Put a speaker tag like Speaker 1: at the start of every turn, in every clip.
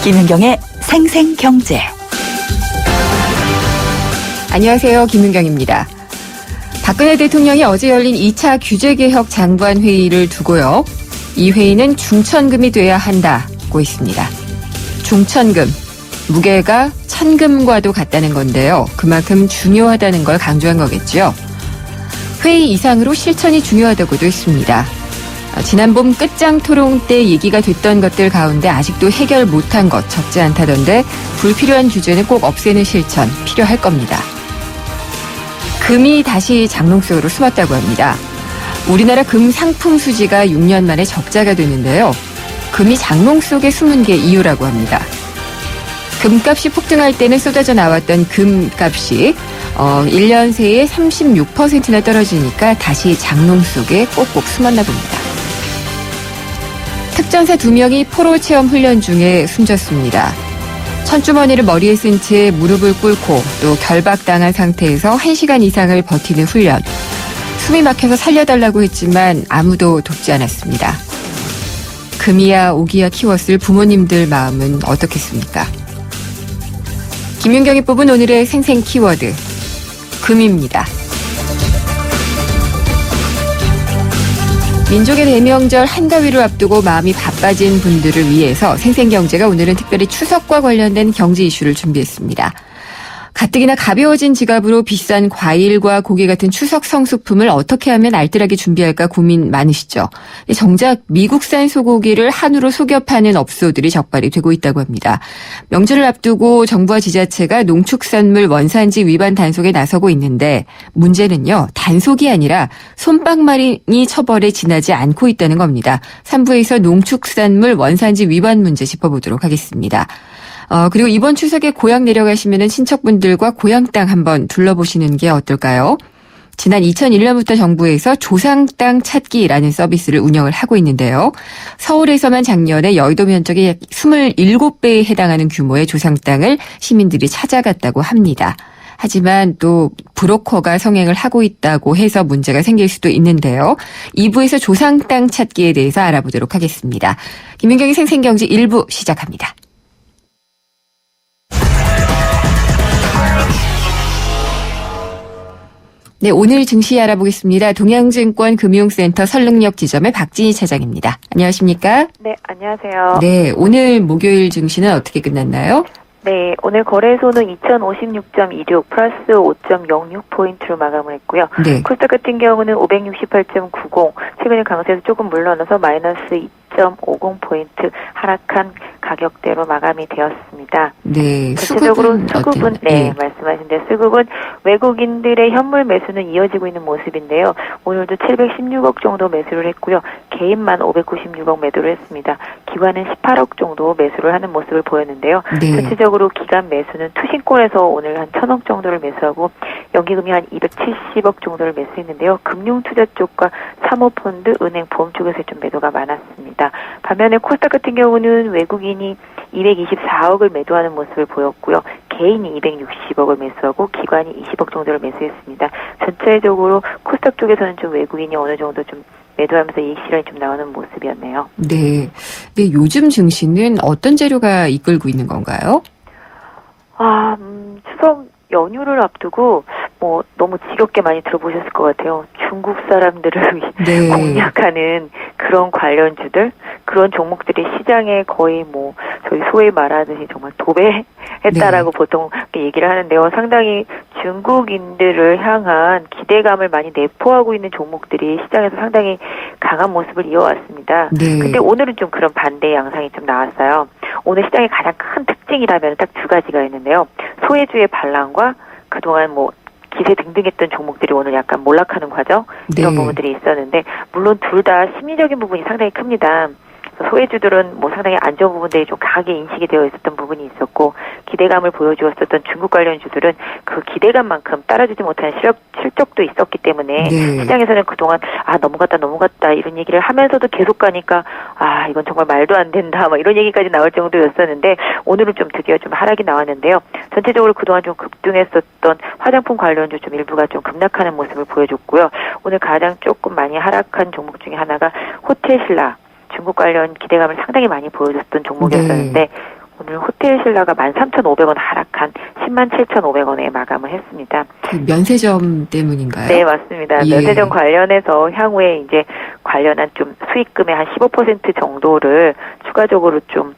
Speaker 1: 김윤경의 생생경제.
Speaker 2: 안녕하세요. 김윤경입니다. 박근혜 대통령이 어제 열린 2차 규제개혁 장관 회의를 두고요. 이 회의는 중천금이 돼야 한다고 했습니다. 중천금, 무게가 천금과도 같다는 건데요. 그만큼 중요하다는 걸 강조한 거겠죠. 회의 이상으로 실천이 중요하다고도 했습니다. 지난 봄 끝장 토론 때 얘기가 됐던 것들 가운데 아직도 해결 못한 것 적지 않다던데 불필요한 규제는 꼭 없애는 실천 필요할 겁니다. 금이 다시 장롱 속으로 숨었다고 합니다. 우리나라 금 상품 수지가 6년 만에 적자가 되는데요. 금이 장롱 속에 숨은 게 이유라고 합니다. 금값이 폭등할 때는 쏟아져 나왔던 금값이 1년 새에 36%나 떨어지니까 다시 장롱 속에 꼭꼭 숨었나 봅니다. 특전사 2명이 포로 체험 훈련 중에 숨졌습니다. 천주머니를 머리에 쓴 채 무릎을 꿇고 또 결박당한 상태에서 1시간 이상을 버티는 훈련. 숨이 막혀서 살려달라고 했지만 아무도 돕지 않았습니다. 금이야 오기야 키웠을 부모님들 마음은 어떻겠습니까? 김윤경이 뽑은 오늘의 생생 키워드, 금입니다. 민족의 대명절 한가위를 앞두고 마음이 바빠진 분들을 위해서 생생경제가 오늘은 특별히 추석과 관련된 경제 이슈를 준비했습니다. 가뜩이나 가벼워진 지갑으로 비싼 과일과 고기 같은 추석 성수품을 어떻게 하면 알뜰하게 준비할까 고민 많으시죠? 정작 미국산 소고기를 한우로 속여 파는 업소들이 적발이 되고 있다고 합니다. 명절을 앞두고 정부와 지자체가 농축산물 원산지 위반 단속에 나서고 있는데 문제는요, 단속이 아니라 솜방망이 처벌에 지나지 않고 있다는 겁니다. 3부에서 농축산물 원산지 위반 문제 짚어보도록 하겠습니다. 그리고 이번 추석에 고향 내려가시면은 친척분들과 고향 땅 한번 둘러보시는 게 어떨까요? 지난 2001년부터 정부에서 조상 땅 찾기라는 서비스를 운영을 하고 있는데요. 서울에서만 작년에 여의도 면적의 약 27배에 해당하는 규모의 조상 땅을 시민들이 찾아갔다고 합니다. 하지만 또 브로커가 성행을 하고 있다고 해서 문제가 생길 수도 있는데요. 2부에서 조상 땅 찾기에 대해서 알아보도록 하겠습니다. 김윤경의 생생경제 1부 시작합니다. 네, 오늘 증시 알아보겠습니다. 동양증권 금융센터 설릉역 지점의 박진희 차장입니다. 안녕하십니까?
Speaker 3: 네, 안녕하세요.
Speaker 2: 네, 오늘 목요일 증시는 어떻게 끝났나요?
Speaker 3: 네, 오늘 거래소는 2056.26 플러스 5.06포인트로 마감을 했고요.
Speaker 2: 네.
Speaker 3: 코스닥 같은 경우는 568.90, 최근에 강세에서 조금 물러나서 마이너스 2.50포인트 하락한 가격대로 마감이 되었습니다.
Speaker 2: 네,
Speaker 3: 전체적으로 수급은,
Speaker 2: 네,
Speaker 3: 말씀하신 대로 수급은 외국인들의 현물 매수는 이어지고 있는 모습인데요. 오늘도 716억 정도 매수를 했고요. 개인만 596억 매도를 했습니다. 기관은 18억 정도 매수를 하는 모습을 보였는데요.
Speaker 2: 네.
Speaker 3: 전체적으로 기관 매수는 투신권에서 오늘 한 1,000억 정도를 매수하고 연기금이 한 270억 정도를 매수했는데요. 금융투자 쪽과 사모펀드, 은행, 보험 쪽에서 좀 매도가 많았습니다. 반면에 코스닥 같은 경우는 외국인이 224억을 매도하는 모습을 보였고요. 개인이 260억을 매수하고 기관이 20억 정도를 매수했습니다. 전체적으로 코스닥 쪽에서는 좀 외국인이 어느 정도 좀 매도하면서 이익 실현이 좀 나오는 모습이었네요.
Speaker 2: 네. 네, 요즘 증시는 어떤 재료가 이끌고 있는 건가요?
Speaker 3: 추석 연휴를 앞두고 너무 지겹게 많이 들어보셨을 것 같아요. 중국 사람들을
Speaker 2: 네.
Speaker 3: 공략하는 그런 관련주들, 그런 종목들이 시장에 거의 저희 소위 말하듯이 정말 도배했다라고
Speaker 2: 네.
Speaker 3: 보통 얘기를 하는데요. 상당히 중국인들을 향한 기대감을 많이 내포하고 있는 종목들이 시장에서 상당히 강한 모습을 이어왔습니다.
Speaker 2: 네.
Speaker 3: 근데 오늘은 좀 그런 반대 양상이 좀 나왔어요. 오늘 시장의 가장 큰 특징이라면 딱 두 가지가 있는데요. 소외주의 반란과 그동안 기세 등등했던 종목들이 오늘 약간 몰락하는 과정, 이런
Speaker 2: 네.
Speaker 3: 부분들이 있었는데, 물론 둘 다 심리적인 부분이 상당히 큽니다. 소외주들은 상당히 안 좋은 부분들이 좀 강하게 인식이 되어 있었던 부분이 있었고, 기대감을 보여주었었던 중국 관련주들은 그 기대감만큼 따라주지 못하는 실적도 있었기 때문에
Speaker 2: 네.
Speaker 3: 시장에서는 그동안 넘어갔다 이런 얘기를 하면서도 계속 가니까 이건 정말 말도 안 된다 이런 얘기까지 나올 정도였었는데, 오늘은 좀 드디어 좀 하락이 나왔는데요. 전체적으로 그동안 좀 급등했었던 화장품 관련주 좀 일부가 좀 급락하는 모습을 보여줬고요. 오늘 가장 조금 많이 하락한 종목 중에 하나가 호텔신라, 중국 관련 기대감을 상당히 많이 보여줬던 종목이었었는데,
Speaker 2: 네.
Speaker 3: 오늘 호텔 신라가 13,500원 하락한 107,500원에 마감을 했습니다.
Speaker 2: 그 면세점 때문인가요?
Speaker 3: 네, 맞습니다.
Speaker 2: 예.
Speaker 3: 면세점 관련해서 향후에 이제 관련한 좀 수익금의 한 15% 정도를 추가적으로 좀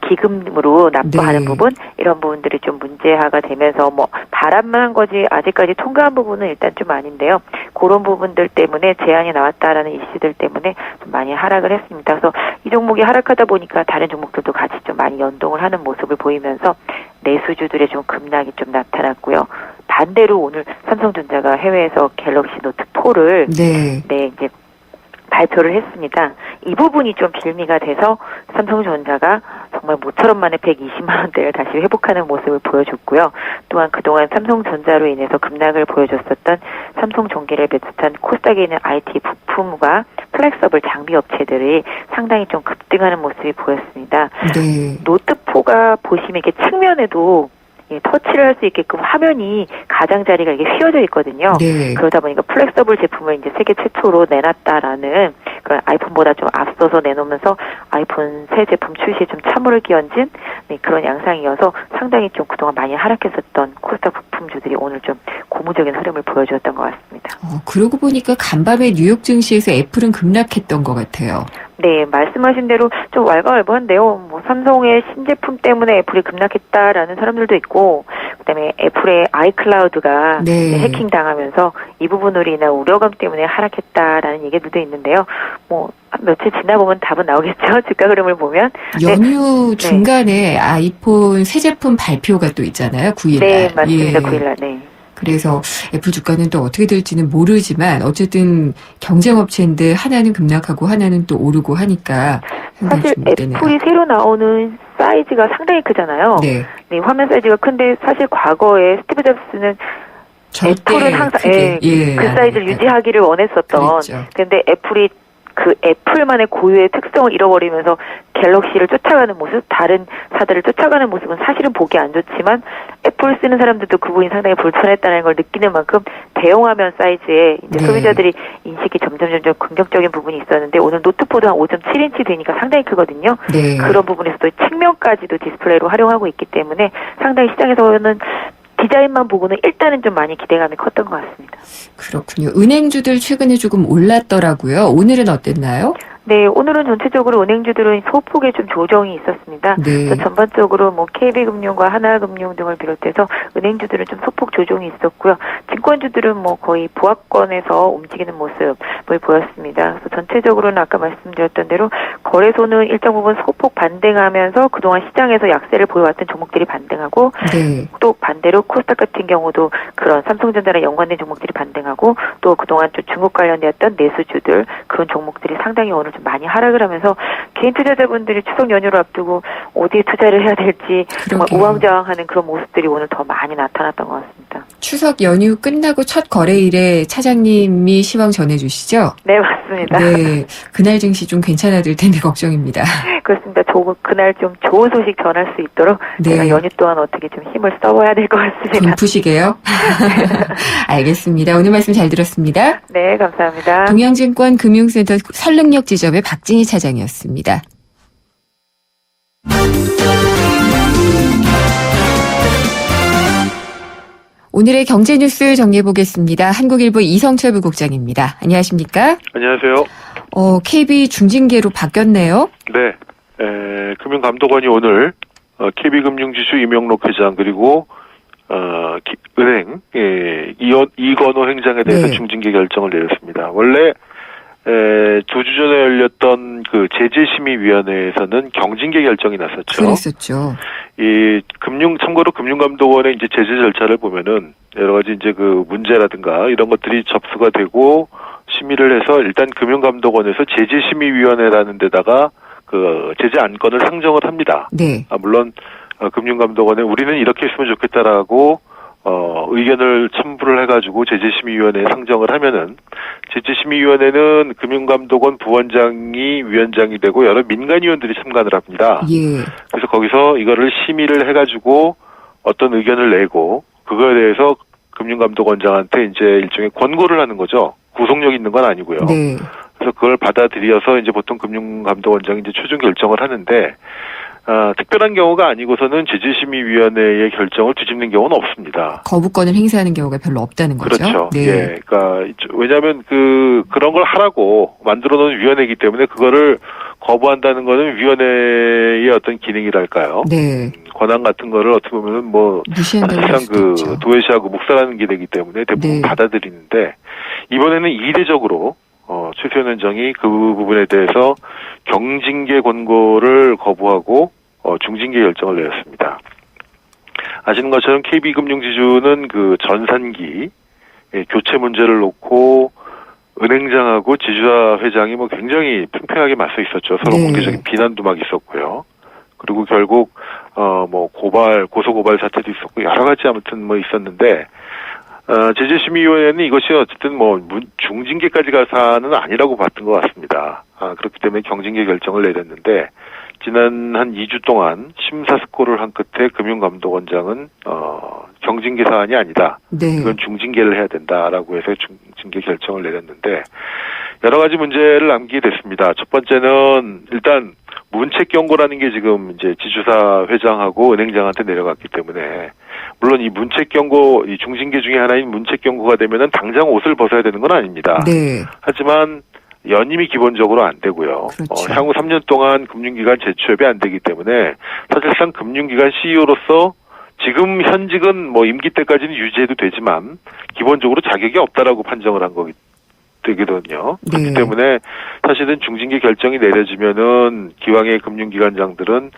Speaker 3: 기금으로 납부하는
Speaker 2: 네.
Speaker 3: 부분, 이런 부분들이 좀 문제화가 되면서 바람만 한 거지 아직까지 통과한 부분은 일단 좀 아닌데요. 그런 부분들 때문에 제한이 나왔다라는 이슈들 때문에 좀 많이 하락을 했습니다. 그래서 이 종목이 하락하다 보니까 다른 종목들도 같이 좀 많이 연동을 하는 모습을 보이면서 내수주들의 좀 급락이 좀 나타났고요. 반대로 오늘 삼성전자가 해외에서 갤럭시 노트 4를
Speaker 2: 네.
Speaker 3: 이제 발표를 했습니다. 이 부분이 좀 빌미가 돼서 삼성전자가 정말 모처럼 만에 120만 원대를 다시 회복하는 모습을 보여줬고요. 또한 그동안 삼성전자로 인해서 급락을 보여줬었던 삼성전기를 비롯한 코스닥에 있는 IT 부품과 플렉서블 장비 업체들이 상당히 좀 급등하는 모습이 보였습니다.
Speaker 2: 네.
Speaker 3: 노트4가 보시면 이렇게 측면에도 터치를 할 수 있게끔 화면이 가장자리가 이게 휘어져 있거든요.
Speaker 2: 네.
Speaker 3: 그러다 보니까 플렉서블 제품을 이제 세계 최초로 내놨다라는 그런 아이폰보다 좀 앞서서 내놓으면서 아이폰 새 제품 출시에 좀 참호를 끼얹은 그런 양상이어서 상당히 좀 그동안 많이 하락했었던 코스닥 부품주들이 오늘 좀 고무적인 흐름을 보여주었던 것 같습니다.
Speaker 2: 그러고 보니까 간밤에 뉴욕 증시에서 애플은 급락했던 것 같아요.
Speaker 3: 네, 말씀하신 대로 좀 왈가왈부한데요. 삼성의 신제품 때문에 애플이 급락했다라는 사람들도 있고, 그다음에 애플의 아이클라우드가
Speaker 2: 네.
Speaker 3: 해킹당하면서 이 부분으로 인한 우려감 때문에 하락했다라는 얘기들도 있는데요. 며칠 지나보면 답은 나오겠죠. 주가 흐름을 보면.
Speaker 2: 연휴 중간에 아이폰 새 제품 발표가 또 있잖아요. 9일날.
Speaker 3: 네, 맞습니다.
Speaker 2: 예.
Speaker 3: 9일날. 네.
Speaker 2: 그래서 애플 주가는 또 어떻게 될지는 모르지만 어쨌든 경쟁업체인데 하나는 급락하고 하나는 또 오르고 하니까
Speaker 3: 사실 애플이 새로 나오는 사이즈가 상당히 크잖아요.
Speaker 2: 네.
Speaker 3: 네, 화면 사이즈가 큰데 사실 과거에 스티브 잡스는 애플은 항상 그 사이즈를 유지하기를 원했었던. 그런데 애플이 그 애플만의 고유의 특성을 잃어버리면서 갤럭시를 쫓아가는 모습, 다른 사들을 쫓아가는 모습은 사실은 보기 안 좋지만 애플 쓰는 사람들도 그 부분이 상당히 불편했다는 걸 느끼는 만큼 대형화면 사이즈에 이제 소비자들이 인식이 점점 긍정적인 부분이 있었는데 오늘 노트4도 한 5.7인치 되니까 상당히 크거든요.
Speaker 2: 네.
Speaker 3: 그런 부분에서도 측면까지도 디스플레이로 활용하고 있기 때문에 상당히 시장에서는 디자인만 보고는 일단은 좀 많이 기대감이 컸던 것 같습니다.
Speaker 2: 그렇군요. 은행주들 최근에 조금 올랐더라고요. 오늘은 어땠나요?
Speaker 3: 네, 오늘은 전체적으로 은행주들은 소폭의 좀 조정이 있었습니다.
Speaker 2: 네.
Speaker 3: 그래서 전반적으로 KB금융과 하나금융 등을 비롯해서 은행주들은 좀 소폭 조정이 있었고요. 증권주들은 거의 보합권에서 움직이는 모습을 보였습니다. 그래서 전체적으로는 아까 말씀드렸던 대로 거래소는 일정 부분 소폭 반등하면서 그동안 시장에서 약세를 보여왔던 종목들이 반등하고
Speaker 2: 네.
Speaker 3: 또 반대로 코스닥 같은 경우도 그런 삼성전자랑 연관된 종목들이 반등하고 또 그동안 좀 중국 관련되었던 내수주들 그런 종목들이 상당히 오늘 좀 많이 하락을 하면서 개인 투자자분들이 추석 연휴를 앞두고 어디에 투자를 해야 될지 정말 우왕좌왕하는 그런 모습들이 오늘 더 많이 나타났던 것 같습니다.
Speaker 2: 추석 연휴 끝나고 첫 거래일에 차장님이 시황 전해주시죠?
Speaker 3: 네, 맞습니다.
Speaker 2: 네, 그날 증시 좀 괜찮아질 텐데 걱정입니다.
Speaker 3: 그렇습니다. 그날 좀 좋은 소식 전할 수 있도록 제가 연휴 동안 어떻게 좀 힘을 써봐야 될 것 같습니다.
Speaker 2: 돈 푸시게요? 알겠습니다. 오늘 말씀 잘 들었습니다.
Speaker 3: 네, 감사합니다.
Speaker 2: 동양증권 금융센터 설릉역 지점의 박진희 차장이었습니다. 오늘의 경제뉴스 정리해보겠습니다. 한국일보 이성철 부국장입니다. 안녕하십니까?
Speaker 4: 안녕하세요.
Speaker 2: KB 중징계로 바뀌었네요.
Speaker 4: 네. 금융감독원이 오늘 KB금융지주 이명록 회장 그리고 은행 이건호 행장에 대해서 중징계 결정을 내렸습니다. 원래 두 주 전에 열렸던 그 제재심의위원회에서는 경징계 결정이 났었죠.
Speaker 2: 그랬었죠.
Speaker 4: 참고로 금융감독원의 이제 제재 절차를 보면은 여러 가지 이제 그 문제라든가 이런 것들이 접수가 되고 심의를 해서 일단 금융감독원에서 제재심의위원회라는 데다가 그 제재 안건을 상정을 합니다.
Speaker 2: 네.
Speaker 4: 물론 금융감독원에 우리는 이렇게 했으면 좋겠다라고 의견을 첨부를 해가지고 제재심의위원회에 상정을 하면은 제재심의위원회는 금융감독원 부원장이 위원장이 되고 여러 민간위원들이 참관을 합니다.
Speaker 2: 예.
Speaker 4: 그래서 거기서 이거를 심의를 해가지고 어떤 의견을 내고 그거에 대해서 금융감독원장한테 이제 일종의 권고를 하는 거죠. 구속력 있는 건 아니고요.
Speaker 2: 네.
Speaker 4: 그래서 그걸 받아들여서 이제 보통 금융감독원장이 이제 최종 결정을 하는데 특별한 경우가 아니고서는 제재심의위원회의 결정을 뒤집는 경우는 없습니다.
Speaker 2: 거부권을 행사하는 경우가 별로 없다는 거죠.
Speaker 4: 그렇죠.
Speaker 2: 네.
Speaker 4: 예, 그러니까 왜냐하면 그런 걸 하라고 만들어놓은 위원회이기 때문에 그거를 거부한다는 거는 위원회의 어떤 기능이랄까요?
Speaker 2: 네.
Speaker 4: 권한 같은 거를 어떻게 보면은 뭐
Speaker 2: 무시한다고 할
Speaker 4: 사실상
Speaker 2: 수도 있죠.
Speaker 4: 도외시하고 묵살하는 게 되기 때문에 대부분
Speaker 2: 네.
Speaker 4: 받아들이는데 이번에는 이례적으로 최수현 원장이 그 부분에 대해서 경징계 권고를 거부하고 중징계 결정을 내렸습니다. 아시는 것처럼 KB금융지주는 그 전산기 교체 문제를 놓고 은행장하고 지주사 회장이 뭐 굉장히 팽팽하게 맞서 있었죠. 서로
Speaker 2: 네.
Speaker 4: 공개적인 비난도 막 있었고요. 그리고 결국 뭐 고소 고발 사태도 있었고 여러 가지 아무튼 뭐 있었는데 제재심의위원회는 이것이 어쨌든 뭐 중징계까지 갈 사안은 아니라고 봤던 것 같습니다. 그렇기 때문에 경징계 결정을 내렸는데 지난 한 2주 동안 심사숙고를 한 끝에 금융감독원장은 경징계 사안이 아니다.
Speaker 2: 네.
Speaker 4: 이건 중징계를 해야 된다라고 해서 중징계 결정을 내렸는데 여러 가지 문제를 남기게 됐습니다. 첫 번째는 일단 문책 경고라는 게 지금 이제 지주사 회장하고 은행장한테 내려갔기 때문에 물론 이 문책 경고, 이 중징계 중에 하나인 문책 경고가 되면은 당장 옷을 벗어야 되는 건 아닙니다.
Speaker 2: 네.
Speaker 4: 하지만 연임이 기본적으로 안 되고요.
Speaker 2: 그렇죠.
Speaker 4: 향후 3년 동안 금융기관 재취업이 안 되기 때문에 사실상 금융기관 CEO로서 지금 현직은 뭐 임기 때까지는 유지해도 되지만 기본적으로 자격이 없다라고 판정을 한 거기 되거든요.
Speaker 2: 네.
Speaker 4: 그렇기 때문에 사실은 중징계 결정이 내려지면은 기왕의 금융기관장들은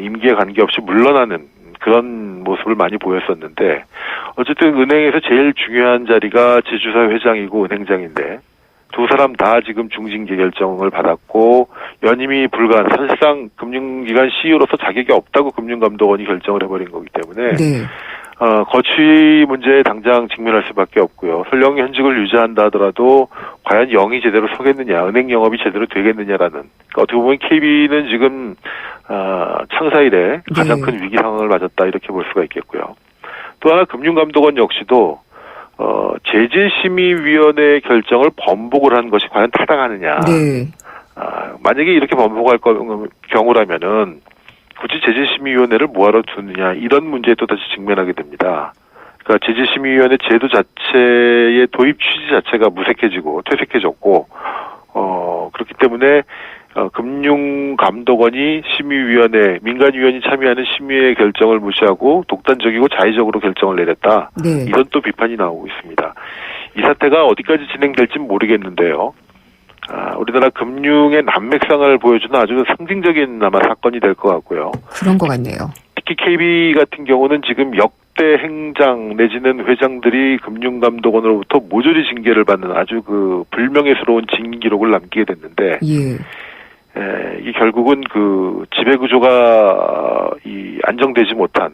Speaker 4: 임기에 관계없이 물러나는 그런 모습을 많이 보였었는데 어쨌든 은행에서 제일 중요한 자리가 지주사 회장이고 은행장인데 두 사람 다 지금 중징계 결정을 받았고 연임이 불가한 사실상 금융기관 CEO로서 자격이 없다고 금융감독원이 결정을 해버린 거기 때문에
Speaker 2: 네.
Speaker 4: 거취 문제에 당장 직면할 수밖에 없고요. 설령 현직을 유지한다 하더라도 과연 영이 제대로 서겠느냐, 은행 영업이 제대로 되겠느냐라는. 그러니까 어떻게 보면 KB는 지금 창사 이래 가장
Speaker 2: 네.
Speaker 4: 큰 위기 상황을 맞았다 이렇게 볼 수가 있겠고요. 또 하나 금융감독원 역시도 제재심의위원회의 결정을 번복을 한 것이 과연 타당하느냐.
Speaker 2: 네.
Speaker 4: 만약에 이렇게 번복할 경우라면은 굳이 제재심의위원회를 뭐하러 두느냐 이런 문제에 또 다시 직면하게 됩니다. 그러니까 제재심의위원회 제도 자체의 도입 취지 자체가 무색해지고 퇴색해졌고 그렇기 때문에 금융감독원이 심의위원회 민간위원이 참여하는 심의의 결정을 무시하고 독단적이고 자의적으로 결정을 내렸다.
Speaker 2: 네.
Speaker 4: 이런 또 비판이 나오고 있습니다. 이 사태가 어디까지 진행될지는 모르겠는데요. 우리나라 금융의 난맥상을 보여주는 아주 상징적인 아마 사건이 될 것 같고요.
Speaker 2: 그런 것 같네요.
Speaker 4: 특히 KB 같은 경우는 지금 역대 행장 내지는 회장들이 금융감독원으로부터 모조리 징계를 받는 아주 그 불명예스러운 징계 기록을 남기게 됐는데
Speaker 2: 예.
Speaker 4: 이게 결국은 그 지배구조가 안정되지 못한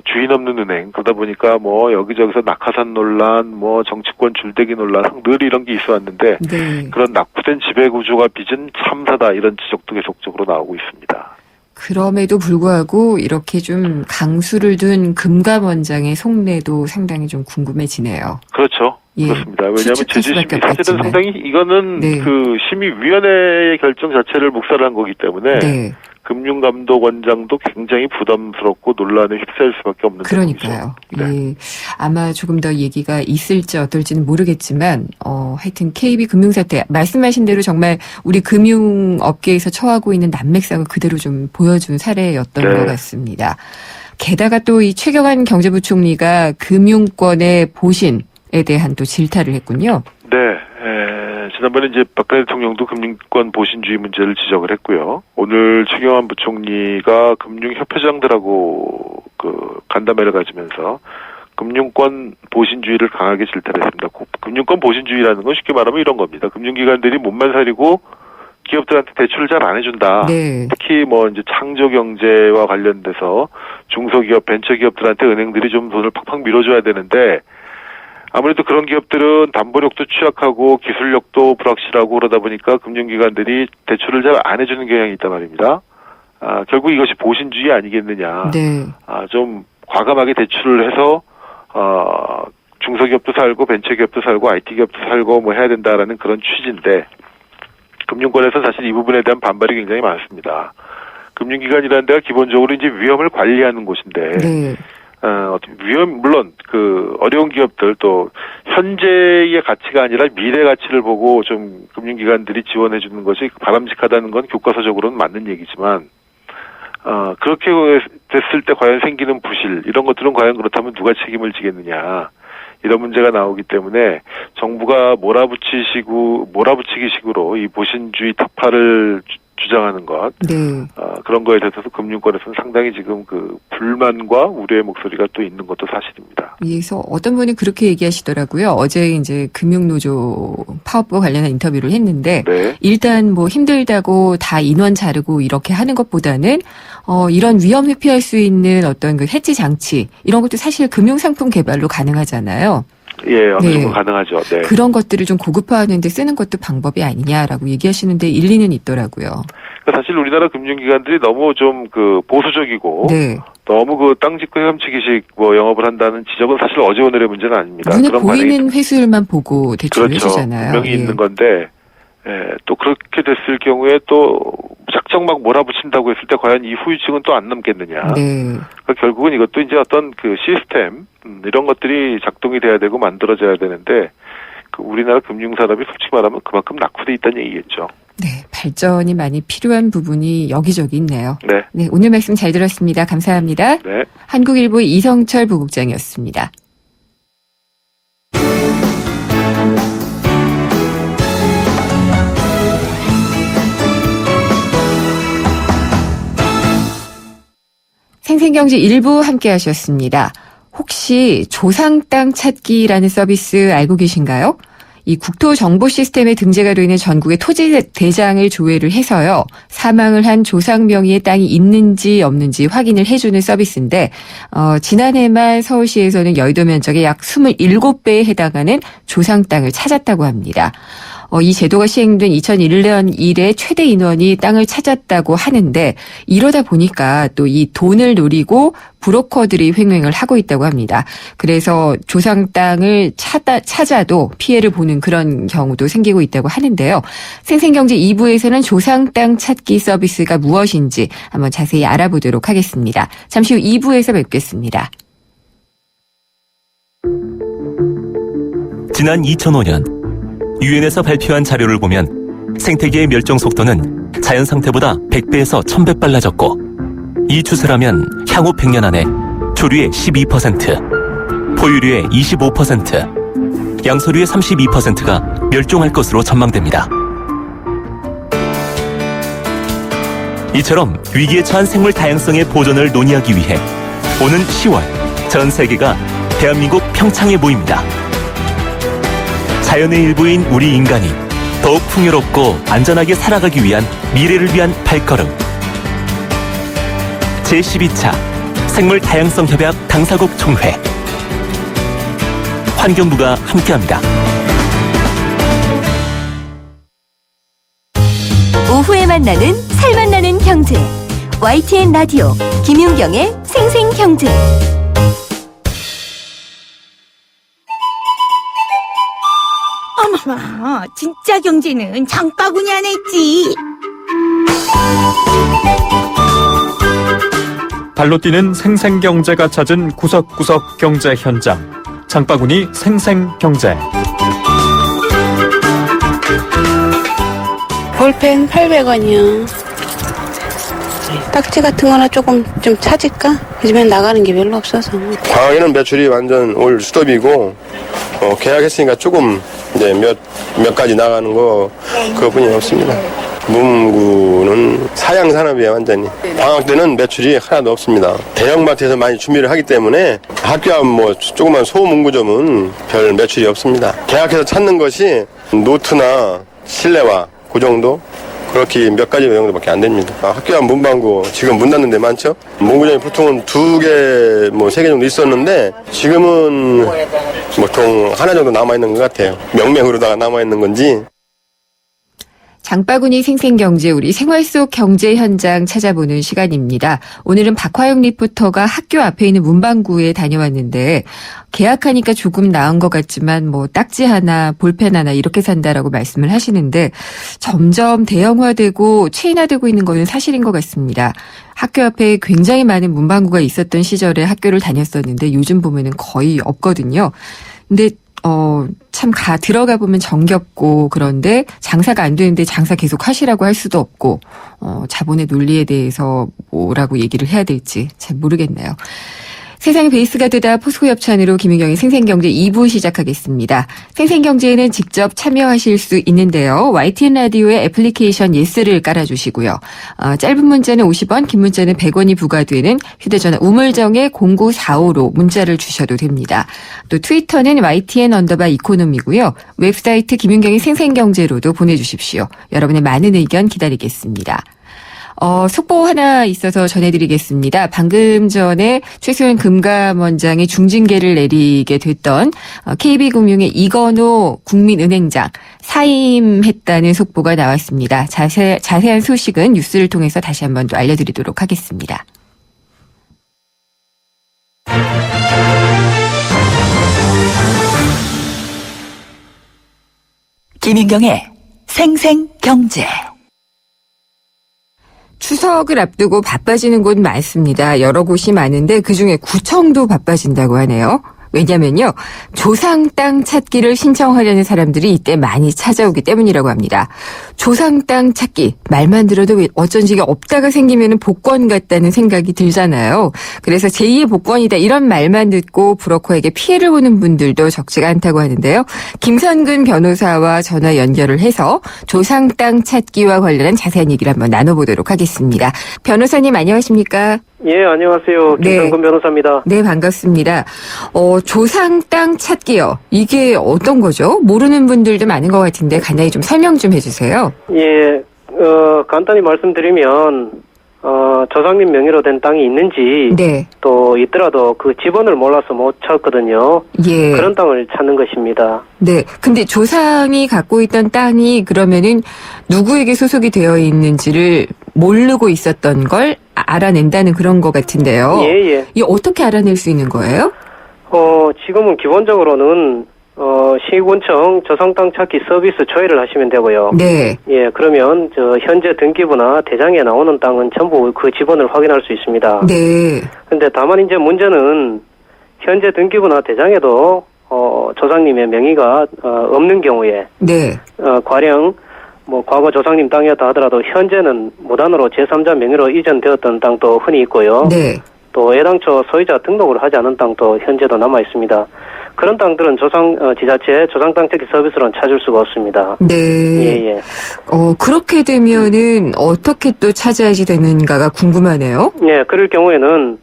Speaker 4: 주인 없는 은행 그러다 보니까 뭐 여기저기서 낙하산 논란 뭐 정치권 줄대기 논란 늘 이런 게 있어왔는데
Speaker 2: 네.
Speaker 4: 그런 낙후된 지배구조가 빚은 참사다 이런 지적도 계속적으로 나오고 있습니다.
Speaker 2: 그럼에도 불구하고 이렇게 좀 강수를 둔 금감원장의 속내도 상당히 좀 궁금해지네요.
Speaker 4: 그렇죠.
Speaker 2: 예.
Speaker 4: 그렇습니다. 왜냐하면
Speaker 2: 추측할
Speaker 4: 제재심의
Speaker 2: 수밖에
Speaker 4: 사실은
Speaker 2: 없겠지만.
Speaker 4: 상당히 이거는
Speaker 2: 네.
Speaker 4: 그 심의위원회의 결정 자체를 묵살한 거기 때문에
Speaker 2: 네.
Speaker 4: 금융감독원장도 굉장히 부담스럽고 논란에 휩싸일 수밖에 없는
Speaker 2: 그러니까요.
Speaker 4: 네.
Speaker 2: 예. 아마 조금 더 얘기가 있을지 어떨지는 모르겠지만, 하여튼 KB 금융사태, 말씀하신 대로 정말 우리 금융업계에서 처하고 있는 난맥상을 그대로 좀 보여준 사례였던
Speaker 4: 네.
Speaker 2: 것 같습니다. 게다가 또 이 최경환 경제부총리가 금융권의 보신에 대한 또 질타를 했군요.
Speaker 4: 네. 지난번에 이제 박근혜 대통령도 금융권 보신주의 문제를 지적을 했고요. 오늘 최경환 부총리가 금융협회장들하고 그 간담회를 가지면서 금융권 보신주의를 강하게 질타를 했습니다. 금융권 보신주의라는 건 쉽게 말하면 이런 겁니다. 금융기관들이 몸만 사리고 기업들한테 대출을 잘 안 해준다.
Speaker 2: 네.
Speaker 4: 특히 뭐 이제 창조 경제와 관련돼서 중소기업, 벤처기업들한테 은행들이 좀 돈을 팍팍 밀어줘야 되는데 아무래도 그런 기업들은 담보력도 취약하고 기술력도 불확실하고 그러다 보니까 금융기관들이 대출을 잘 안 해주는 경향이 있단 말입니다. 결국 이것이 보신주의 아니겠느냐.
Speaker 2: 네.
Speaker 4: 좀 과감하게 대출을 해서 중소기업도 살고 벤처기업도 살고 IT기업도 살고 뭐 해야 된다라는 그런 취지인데 금융권에서 사실 이 부분에 대한 반발이 굉장히 많습니다. 금융기관이라는 데가 기본적으로 이제 위험을 관리하는 곳인데,
Speaker 2: 네.
Speaker 4: 물론, 어려운 기업들 또, 현재의 가치가 아니라 미래 가치를 보고 좀 금융기관들이 지원해주는 것이 바람직하다는 건 교과서적으로는 맞는 얘기지만, 그렇게 됐을 때 과연 생기는 부실, 이런 것들은 과연 그렇다면 누가 책임을 지겠느냐, 이런 문제가 나오기 때문에 정부가 몰아붙이기식으로 이 보신주의 타파를 주장하는 것,
Speaker 2: 네.
Speaker 4: 그런 거에 대해서도 금융권에서는 상당히 지금 불만과 우려의 목소리가 또 있는 것도 사실입니다.
Speaker 2: 그래서 어떤 분이 그렇게 얘기하시더라고요. 어제 이제 금융노조 파업과 관련한 인터뷰를 했는데,
Speaker 4: 네.
Speaker 2: 일단 뭐 힘들다고 다 인원 자르고 이렇게 하는 것보다는, 이런 위험 회피할 수 있는 어떤 그 해지 장치, 이런 것도 사실 금융상품 개발로 가능하잖아요.
Speaker 4: 예, 어느 정도 가능하죠. 네.
Speaker 2: 그런 것들을 좀 고급화하는 데 쓰는 것도 방법이 아니냐라고 얘기하시는데 일리는 있더라고요.
Speaker 4: 사실 우리나라 금융기관들이 너무 좀 보수적이고,
Speaker 2: 네.
Speaker 4: 너무 땅 짚고 헤엄치기식 영업을 한다는 지적은 사실 어제 오늘의 문제는 아닙니다.
Speaker 2: 눈에
Speaker 4: 그런
Speaker 2: 보이는 회수율만 보고 대출을
Speaker 4: 그렇죠.
Speaker 2: 해주잖아요.
Speaker 4: 분명히
Speaker 2: 예.
Speaker 4: 있는 건데, 또 그렇게 됐을 경우에 또 작정 막 몰아붙인다고 했을 때 과연 이 후유증은 또 안 남겠느냐.
Speaker 2: 네.
Speaker 4: 그러니까 결국은 이것도 이제 어떤 시스템, 이런 것들이 작동이 돼야 되고 만들어져야 되는데, 우리나라 금융산업이 솔직히 말하면 그만큼 낙후돼 있다는 얘기겠죠.
Speaker 2: 네. 발전이 많이 필요한 부분이 여기저기 있네요.
Speaker 4: 네.
Speaker 2: 네. 오늘 말씀 잘 들었습니다. 감사합니다.
Speaker 4: 네.
Speaker 2: 한국일보의 이성철 부국장이었습니다. 생생경제 일부 함께 하셨습니다. 혹시 조상 땅 찾기라는 서비스 알고 계신가요? 이 국토정보 시스템에 등재가 되는 전국의 토지 대장을 조회를 해서요. 사망을 한 조상 명의의 땅이 있는지 없는지 확인을 해주는 서비스인데 지난해 말 서울시에서는 여의도 면적의 약 27배에 해당하는 조상 땅을 찾았다고 합니다. 이 제도가 시행된 2001년 이래 최대 인원이 땅을 찾았다고 하는데 이러다 보니까 또 이 돈을 노리고 브로커들이 횡행을 하고 있다고 합니다. 그래서 조상 땅을 찾아도 피해를 보는 그런 경우도 생기고 있다고 하는데요. 생생경제 2부에서는 조상 땅 찾기 서비스가 무엇인지 한번 자세히 알아보도록 하겠습니다. 잠시 후 2부에서 뵙겠습니다.
Speaker 5: 지난 2005년 유엔에서 발표한 자료를 보면 생태계의 멸종 속도는 자연 상태보다 100배에서 1000배 빨라졌고 이 추세라면 향후 100년 안에 조류의 12%, 포유류의 25%, 양서류의 32%가 멸종할 것으로 전망됩니다. 이처럼 위기에 처한 생물 다양성의 보존을 논의하기 위해 오는 10월 전 세계가 대한민국 평창에 모입니다. 자연의 일부인 우리 인간이 더욱 풍요롭고 안전하게 살아가기 위한 미래를 위한 발걸음. 제12차 생물다양성협약 당사국 총회. 환경부가 함께합니다.
Speaker 6: 오후에 만나는 살맛나는 경제. YTN 라디오 김윤경의 생생경제.
Speaker 7: 어머머, 진짜 경제는 장바구니 안에 있지.
Speaker 8: 발로 뛰는 생생경제가 찾은 구석구석 경제 현장. 장바구니 생생경제.
Speaker 9: 볼펜 800원이요. 딱지 같은 거나 조금 좀 찾을까? 요즘엔 나가는 게 별로 없어서.
Speaker 10: 광학에는 매출이 완전 올 스톱이고, 계약했으니까 조금 이제 몇 가지 나가는 거 그것뿐이 없습니다. 문구는 사양 산업이에요, 완전히. 방학 때는 매출이 하나도 없습니다. 대형마트에서 많이 준비를 하기 때문에 학교 앞 조그만 소문구점은 별 매출이 없습니다. 계약해서 찾는 것이 노트나 실내화 그 정도. 그렇게 몇 가지 정도밖에 안 됩니다. 학교 앞 문방구 지금 문 닫는 데 많죠? 문구점이 보통은 2개, 3개 정도 있었는데 지금은 보통 하나 정도 남아있는 것 같아요. 명명으로다가 남아있는 건지.
Speaker 2: 장바구니 생생경제, 우리 생활 속 경제 현장 찾아보는 시간입니다. 오늘은 박화영 리포터가 학교 앞에 있는 문방구에 다녀왔는데 계약하니까 조금 나은 것 같지만 뭐 딱지 하나, 볼펜 하나 이렇게 산다라고 말씀을 하시는데 점점 대형화되고 체인화되고 있는 거는 사실인 것 같습니다. 학교 앞에 굉장히 많은 문방구가 있었던 시절에 학교를 다녔었는데 요즘 보면은 거의 없거든요. 근데 참 들어가 보면 정겹고 그런데 장사가 안 되는데 장사 계속 하시라고 할 수도 없고 자본의 논리에 대해서 뭐라고 얘기를 해야 될지 잘 모르겠네요. 세상의 베이스가 되다 포스코협찬으로 김윤경의 생생경제 2부 시작하겠습니다. 생생경제에는 직접 참여하실 수 있는데요. YTN 라디오의 애플리케이션 예스를 깔아주시고요. 짧은 문자는 50원, 긴 문자는 100원이 부과되는 휴대전화 우물정에 0945로 문자를 주셔도 됩니다. 또 트위터는 YTN_이코노미고요. 웹사이트 김윤경의 생생경제로도 보내주십시오. 여러분의 많은 의견 기다리겠습니다. 속보 하나 있어서 전해드리겠습니다. 방금 전에 최수연 금감원장이 중징계를 내리게 됐던 KB금융의 이건호 국민은행장 사임했다는 속보가 나왔습니다. 자세한 소식은 뉴스를 통해서 다시 한번 또 알려드리도록 하겠습니다.
Speaker 1: 김윤경의 생생경제.
Speaker 2: 추석을 앞두고 바빠지는 곳 많습니다. 여러 곳이 많은데 그중에 구청도 바빠진다고 하네요. 왜냐면요. 조상 땅 찾기를 신청하려는 사람들이 이때 많이 찾아오기 때문이라고 합니다. 조상 땅 찾기, 말만 들어도 어쩐지 이게 없다가 생기면 복권 같다는 생각이 들잖아요. 그래서 제2의 복권이다 이런 말만 듣고 브로커에게 피해를 보는 분들도 적지가 않다고 하는데요. 김선근 변호사와 전화 연결을 해서 조상 땅 찾기와 관련한 자세한 얘기를 한번 나눠보도록 하겠습니다. 변호사님 안녕하십니까?
Speaker 11: 예, 안녕하세요. 김선근 변호사입니다.
Speaker 2: 네, 반갑습니다. 조상 땅 찾기요. 이게 어떤 거죠? 모르는 분들도 많은 것 같은데 간단히 좀 설명 좀 해주세요.
Speaker 11: 예, 간단히 말씀드리면 조상님 명의로 된 땅이 있는지
Speaker 2: 네.
Speaker 11: 또 있더라도 그 지번을 몰라서 못 찾거든요.
Speaker 2: 예.
Speaker 11: 그런 땅을 찾는 것입니다.
Speaker 2: 네. 근데 조상이 갖고 있던 땅이 그러면은 누구에게 소속이 되어 있는지를 모르고 있었던 걸 알아낸다는 그런 것 같은데요.
Speaker 11: 예, 예.
Speaker 2: 이 어떻게 알아낼 수 있는 거예요?
Speaker 11: 지금은 기본적으로는 시군청 조상 땅 찾기 서비스 조회를 하시면 되고요.
Speaker 2: 네.
Speaker 11: 예, 그러면 현재 등기부나 대장에 나오는 땅은 전부 그 지번을 확인할 수 있습니다.
Speaker 2: 네.
Speaker 11: 근데 다만 이제 문제는 현재 등기부나 대장에도 조상님의 명의가 없는 경우에
Speaker 2: 네.
Speaker 11: 과령 과거 조상님 땅이었다 하더라도 현재는 무단으로 제3자 명의로 이전되었던 땅도 흔히 있고요.
Speaker 2: 네.
Speaker 11: 또 애당초 소유자 등록을 하지 않은 땅도 현재도 남아 있습니다. 그런 땅들은 지자체 조상 땅 찾기 서비스로는 찾을 수가 없습니다.
Speaker 2: 네.
Speaker 11: 예.
Speaker 2: 그렇게 되면은 어떻게 또 찾아야지 되는가가 궁금하네요.
Speaker 11: 예, 그럴 경우에는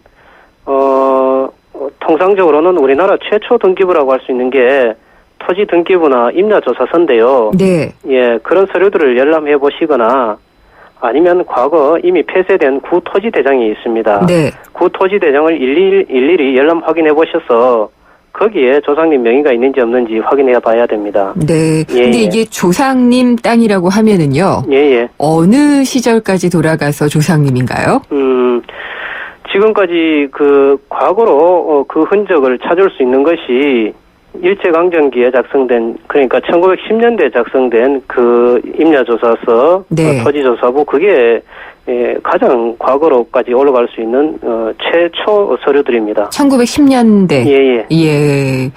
Speaker 11: 통상적으로는 우리나라 최초 등기부라고 할 수 있는 게 토지 등기부나 임야조사서인데요.
Speaker 2: 네.
Speaker 11: 예, 그런 서류들을 열람해 보시거나 아니면 과거 이미 폐쇄된 구토지대장이 있습니다.
Speaker 2: 네.
Speaker 11: 구토지대장을 일일이 열람 확인해 보셔서 거기에 조상님 명의가 있는지 없는지 확인해 봐야 됩니다.
Speaker 2: 네.
Speaker 11: 예,
Speaker 2: 근데
Speaker 11: 예.
Speaker 2: 이게 조상님 땅이라고 하면은요.
Speaker 11: 예.
Speaker 2: 어느 시절까지 돌아가서 조상님인가요?
Speaker 11: 지금까지 과거로 그 흔적을 찾을 수 있는 것이 일제강점기에 작성된, 그러니까 1910년대에 작성된 그 임야조사서,
Speaker 2: 네.
Speaker 11: 토지조사부, 그게 가장 과거로까지 올라갈 수 있는 최초 서류들입니다.
Speaker 2: 1910년대.
Speaker 11: 예.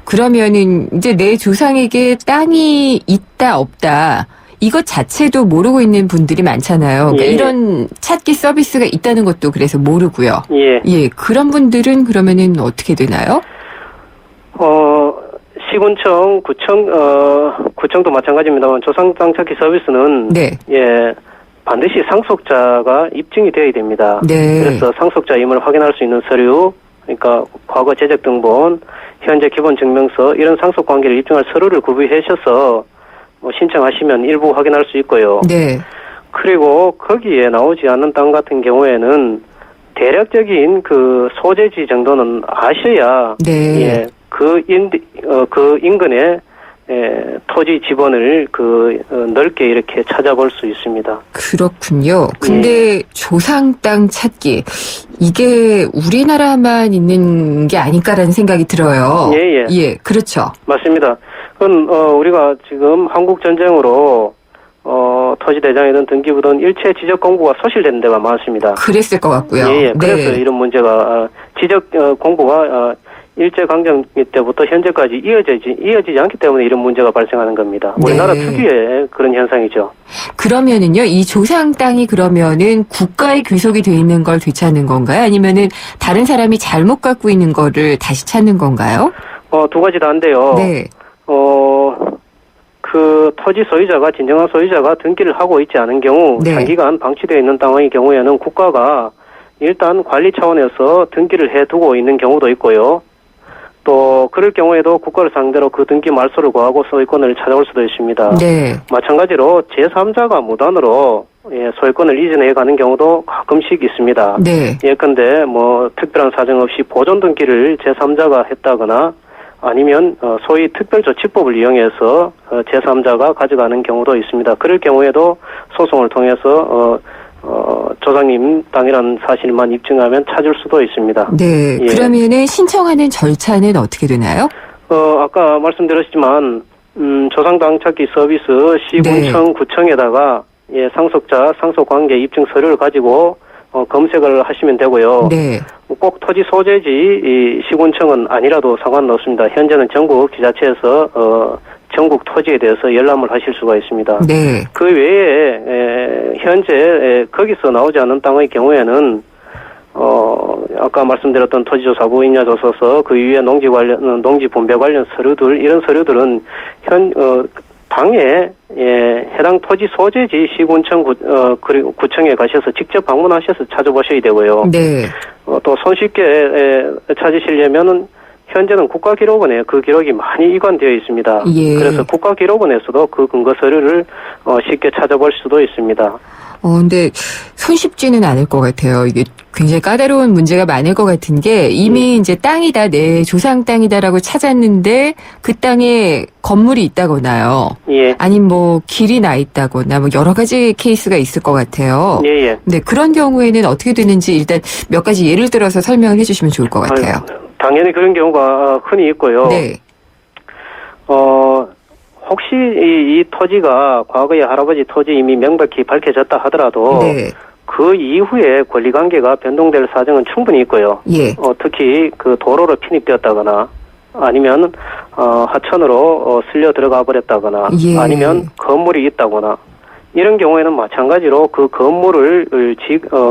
Speaker 2: 그러면은 이제 내 조상에게 땅이 있다 없다 이것 자체도 모르고 있는 분들이 많잖아요. 그러니까
Speaker 11: 예.
Speaker 2: 이런 찾기 서비스가 있다는 것도 그래서 모르고요.
Speaker 11: 예.
Speaker 2: 그런 분들은 그러면은 어떻게 되나요?
Speaker 11: 시군청, 구청도 마찬가지입니다만 조상 땅 찾기 서비스는
Speaker 2: 네.
Speaker 11: 반드시 상속자가 입증이 되어야 됩니다.
Speaker 2: 네.
Speaker 11: 그래서 상속자임을 확인할 수 있는 서류, 그러니까 과거 재적 등본, 현재 기본 증명서 이런 상속 관계를 입증할 서류를 구비해 주셔서 신청하시면 일부 확인할 수 있고요.
Speaker 2: 네.
Speaker 11: 그리고 거기에 나오지 않는 땅 같은 경우에는 대략적인 그 소재지 정도는 아셔야
Speaker 2: 네.
Speaker 11: 그 인근에 토지 지번을 넓게 이렇게 찾아볼 수 있습니다.
Speaker 2: 그렇군요. 근데 조상 땅 찾기 이게 우리나라만 있는 게 아닐까라는 생각이 들어요. 예, 그렇죠.
Speaker 11: 맞습니다. 그건 우리가 지금 한국 전쟁으로 토지 대장이든 등기부든 일체 지적 공부가 소실된 데가 많습니다.
Speaker 2: 그랬을 것 같고요.
Speaker 11: 그래서 이런 문제가 지적 공부가 일제 강점기 때부터 현재까지 이어지지 않기 때문에 이런 문제가 발생하는 겁니다. 우리나라 특유의 그런 현상이죠.
Speaker 2: 그러면은요, 이 조상 땅이 그러면은 국가의 귀속이 돼 있는 걸 되찾는 건가요? 아니면은 다른 사람이 잘못 갖고 있는 거를 다시 찾는 건가요?
Speaker 11: 두 가지 다인데요.
Speaker 2: 네.
Speaker 11: 그 토지 소유자가 진정한 소유자가 등기를 하고 있지 않은 경우 장기간 방치되어 있는 땅의 경우에는 국가가 일단 관리 차원에서 등기를 해두고 있는 경우도 있고요. 또 그럴 경우에도 국가를 상대로 그 등기 말소를 구하고 소유권을 찾아올 수도 있습니다. 마찬가지로 제3자가 무단으로 소유권을 이전해 가는 경우도 가끔씩 있습니다. 예컨대 특별한 사정 없이 보존 등기를 제3자가 했다거나 아니면 소위 특별조치법을 이용해서 제3자가 가져가는 경우도 있습니다. 그럴 경우에도 소송을 통해서 조상님 땅이라는 사실만 입증하면 찾을 수도 있습니다.
Speaker 2: 그러면은 신청하는 절차는 어떻게 되나요?
Speaker 11: 아까 말씀드렸지만 조상 땅 찾기 서비스 시군청 구청에다가 상속자 상속관계 입증 서류를 가지고 검색을 하시면 되고요. 꼭 토지 소재지 시군청은 아니라도 상관없습니다. 현재는 전국 지자체에서 전국 토지에 대해서 열람을 하실 수가 있습니다. 그 외에 현재 거기서 나오지 않은 땅의 경우에는 아까 말씀드렸던 토지조사부 인야조서서 그 위에 농지 분배 관련 서류들 이런 서류들은 당에 해당 토지 소재지 시군청 구청에 가셔서 직접 방문하셔서 찾아보셔야 되고요. 또 손쉽게 찾으시려면은 현재는 국가기록원에 그 기록이 많이 이관되어 있습니다. 그래서 국가기록원에서도 그 근거 서류를 쉽게 찾아볼 수도 있습니다.
Speaker 2: 근데 손쉽지는 않을 것 같아요. 이게 굉장히 까다로운 문제가 많을 것 같은 게 이미 이제 땅이다, 내 조상 땅이다라고 찾았는데 그 땅에 건물이 있다거나요. 아니면 길이 나 있다거나 여러 가지 케이스가 있을 것 같아요. 네, 그런 경우에는 어떻게 되는지 일단 몇 가지 예를 들어서 설명을 해주시면 좋을 것 같아요.
Speaker 11: 당연히 그런 경우가 흔히 있고요. 혹시 이 토지가 과거에 할아버지 토지 이미 명백히 밝혀졌다 하더라도 그 이후에 권리관계가 변동될 사정은 충분히 있고요. 특히 그 도로로 편입되었다거나 아니면 하천으로 쓸려 들어가 버렸다거나 아니면 건물이 있다거나 이런 경우에는 마찬가지로 그 건물을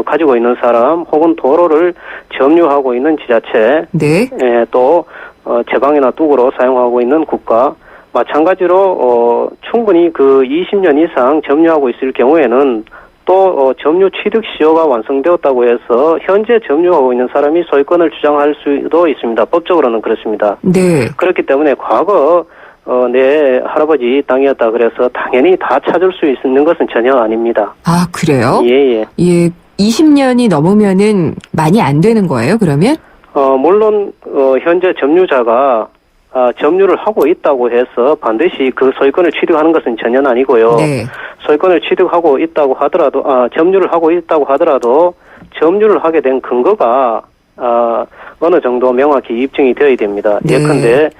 Speaker 11: 가지고 있는 사람 혹은 도로를 점유하고 있는 지자체 또 제방이나 뚝으로 사용하고 있는 국가 마찬가지로 충분히 그 20년 이상 점유하고 있을 경우에는 또 점유 취득 시효가 완성되었다고 해서 현재 점유하고 있는 사람이 소유권을 주장할 수도 있습니다. 법적으로는 그렇습니다. 그렇기 때문에 과거 내 할아버지 땅이었다 그래서 당연히 다 찾을 수 있는 것은 전혀 아닙니다.
Speaker 2: 아, 그래요?
Speaker 11: 예.
Speaker 2: 20년이 넘으면은 많이 안 되는 거예요, 그러면?
Speaker 11: 물론 현재 점유자가 점유를 하고 있다고 해서 반드시 그 소유권을 취득하는 것은 전혀 아니고요. 소유권을 취득하고 있다고 하더라도 점유를 하고 있다고 하더라도 점유를 하게 된 근거가 어느 정도 명확히 입증이 되어야 됩니다. 예컨대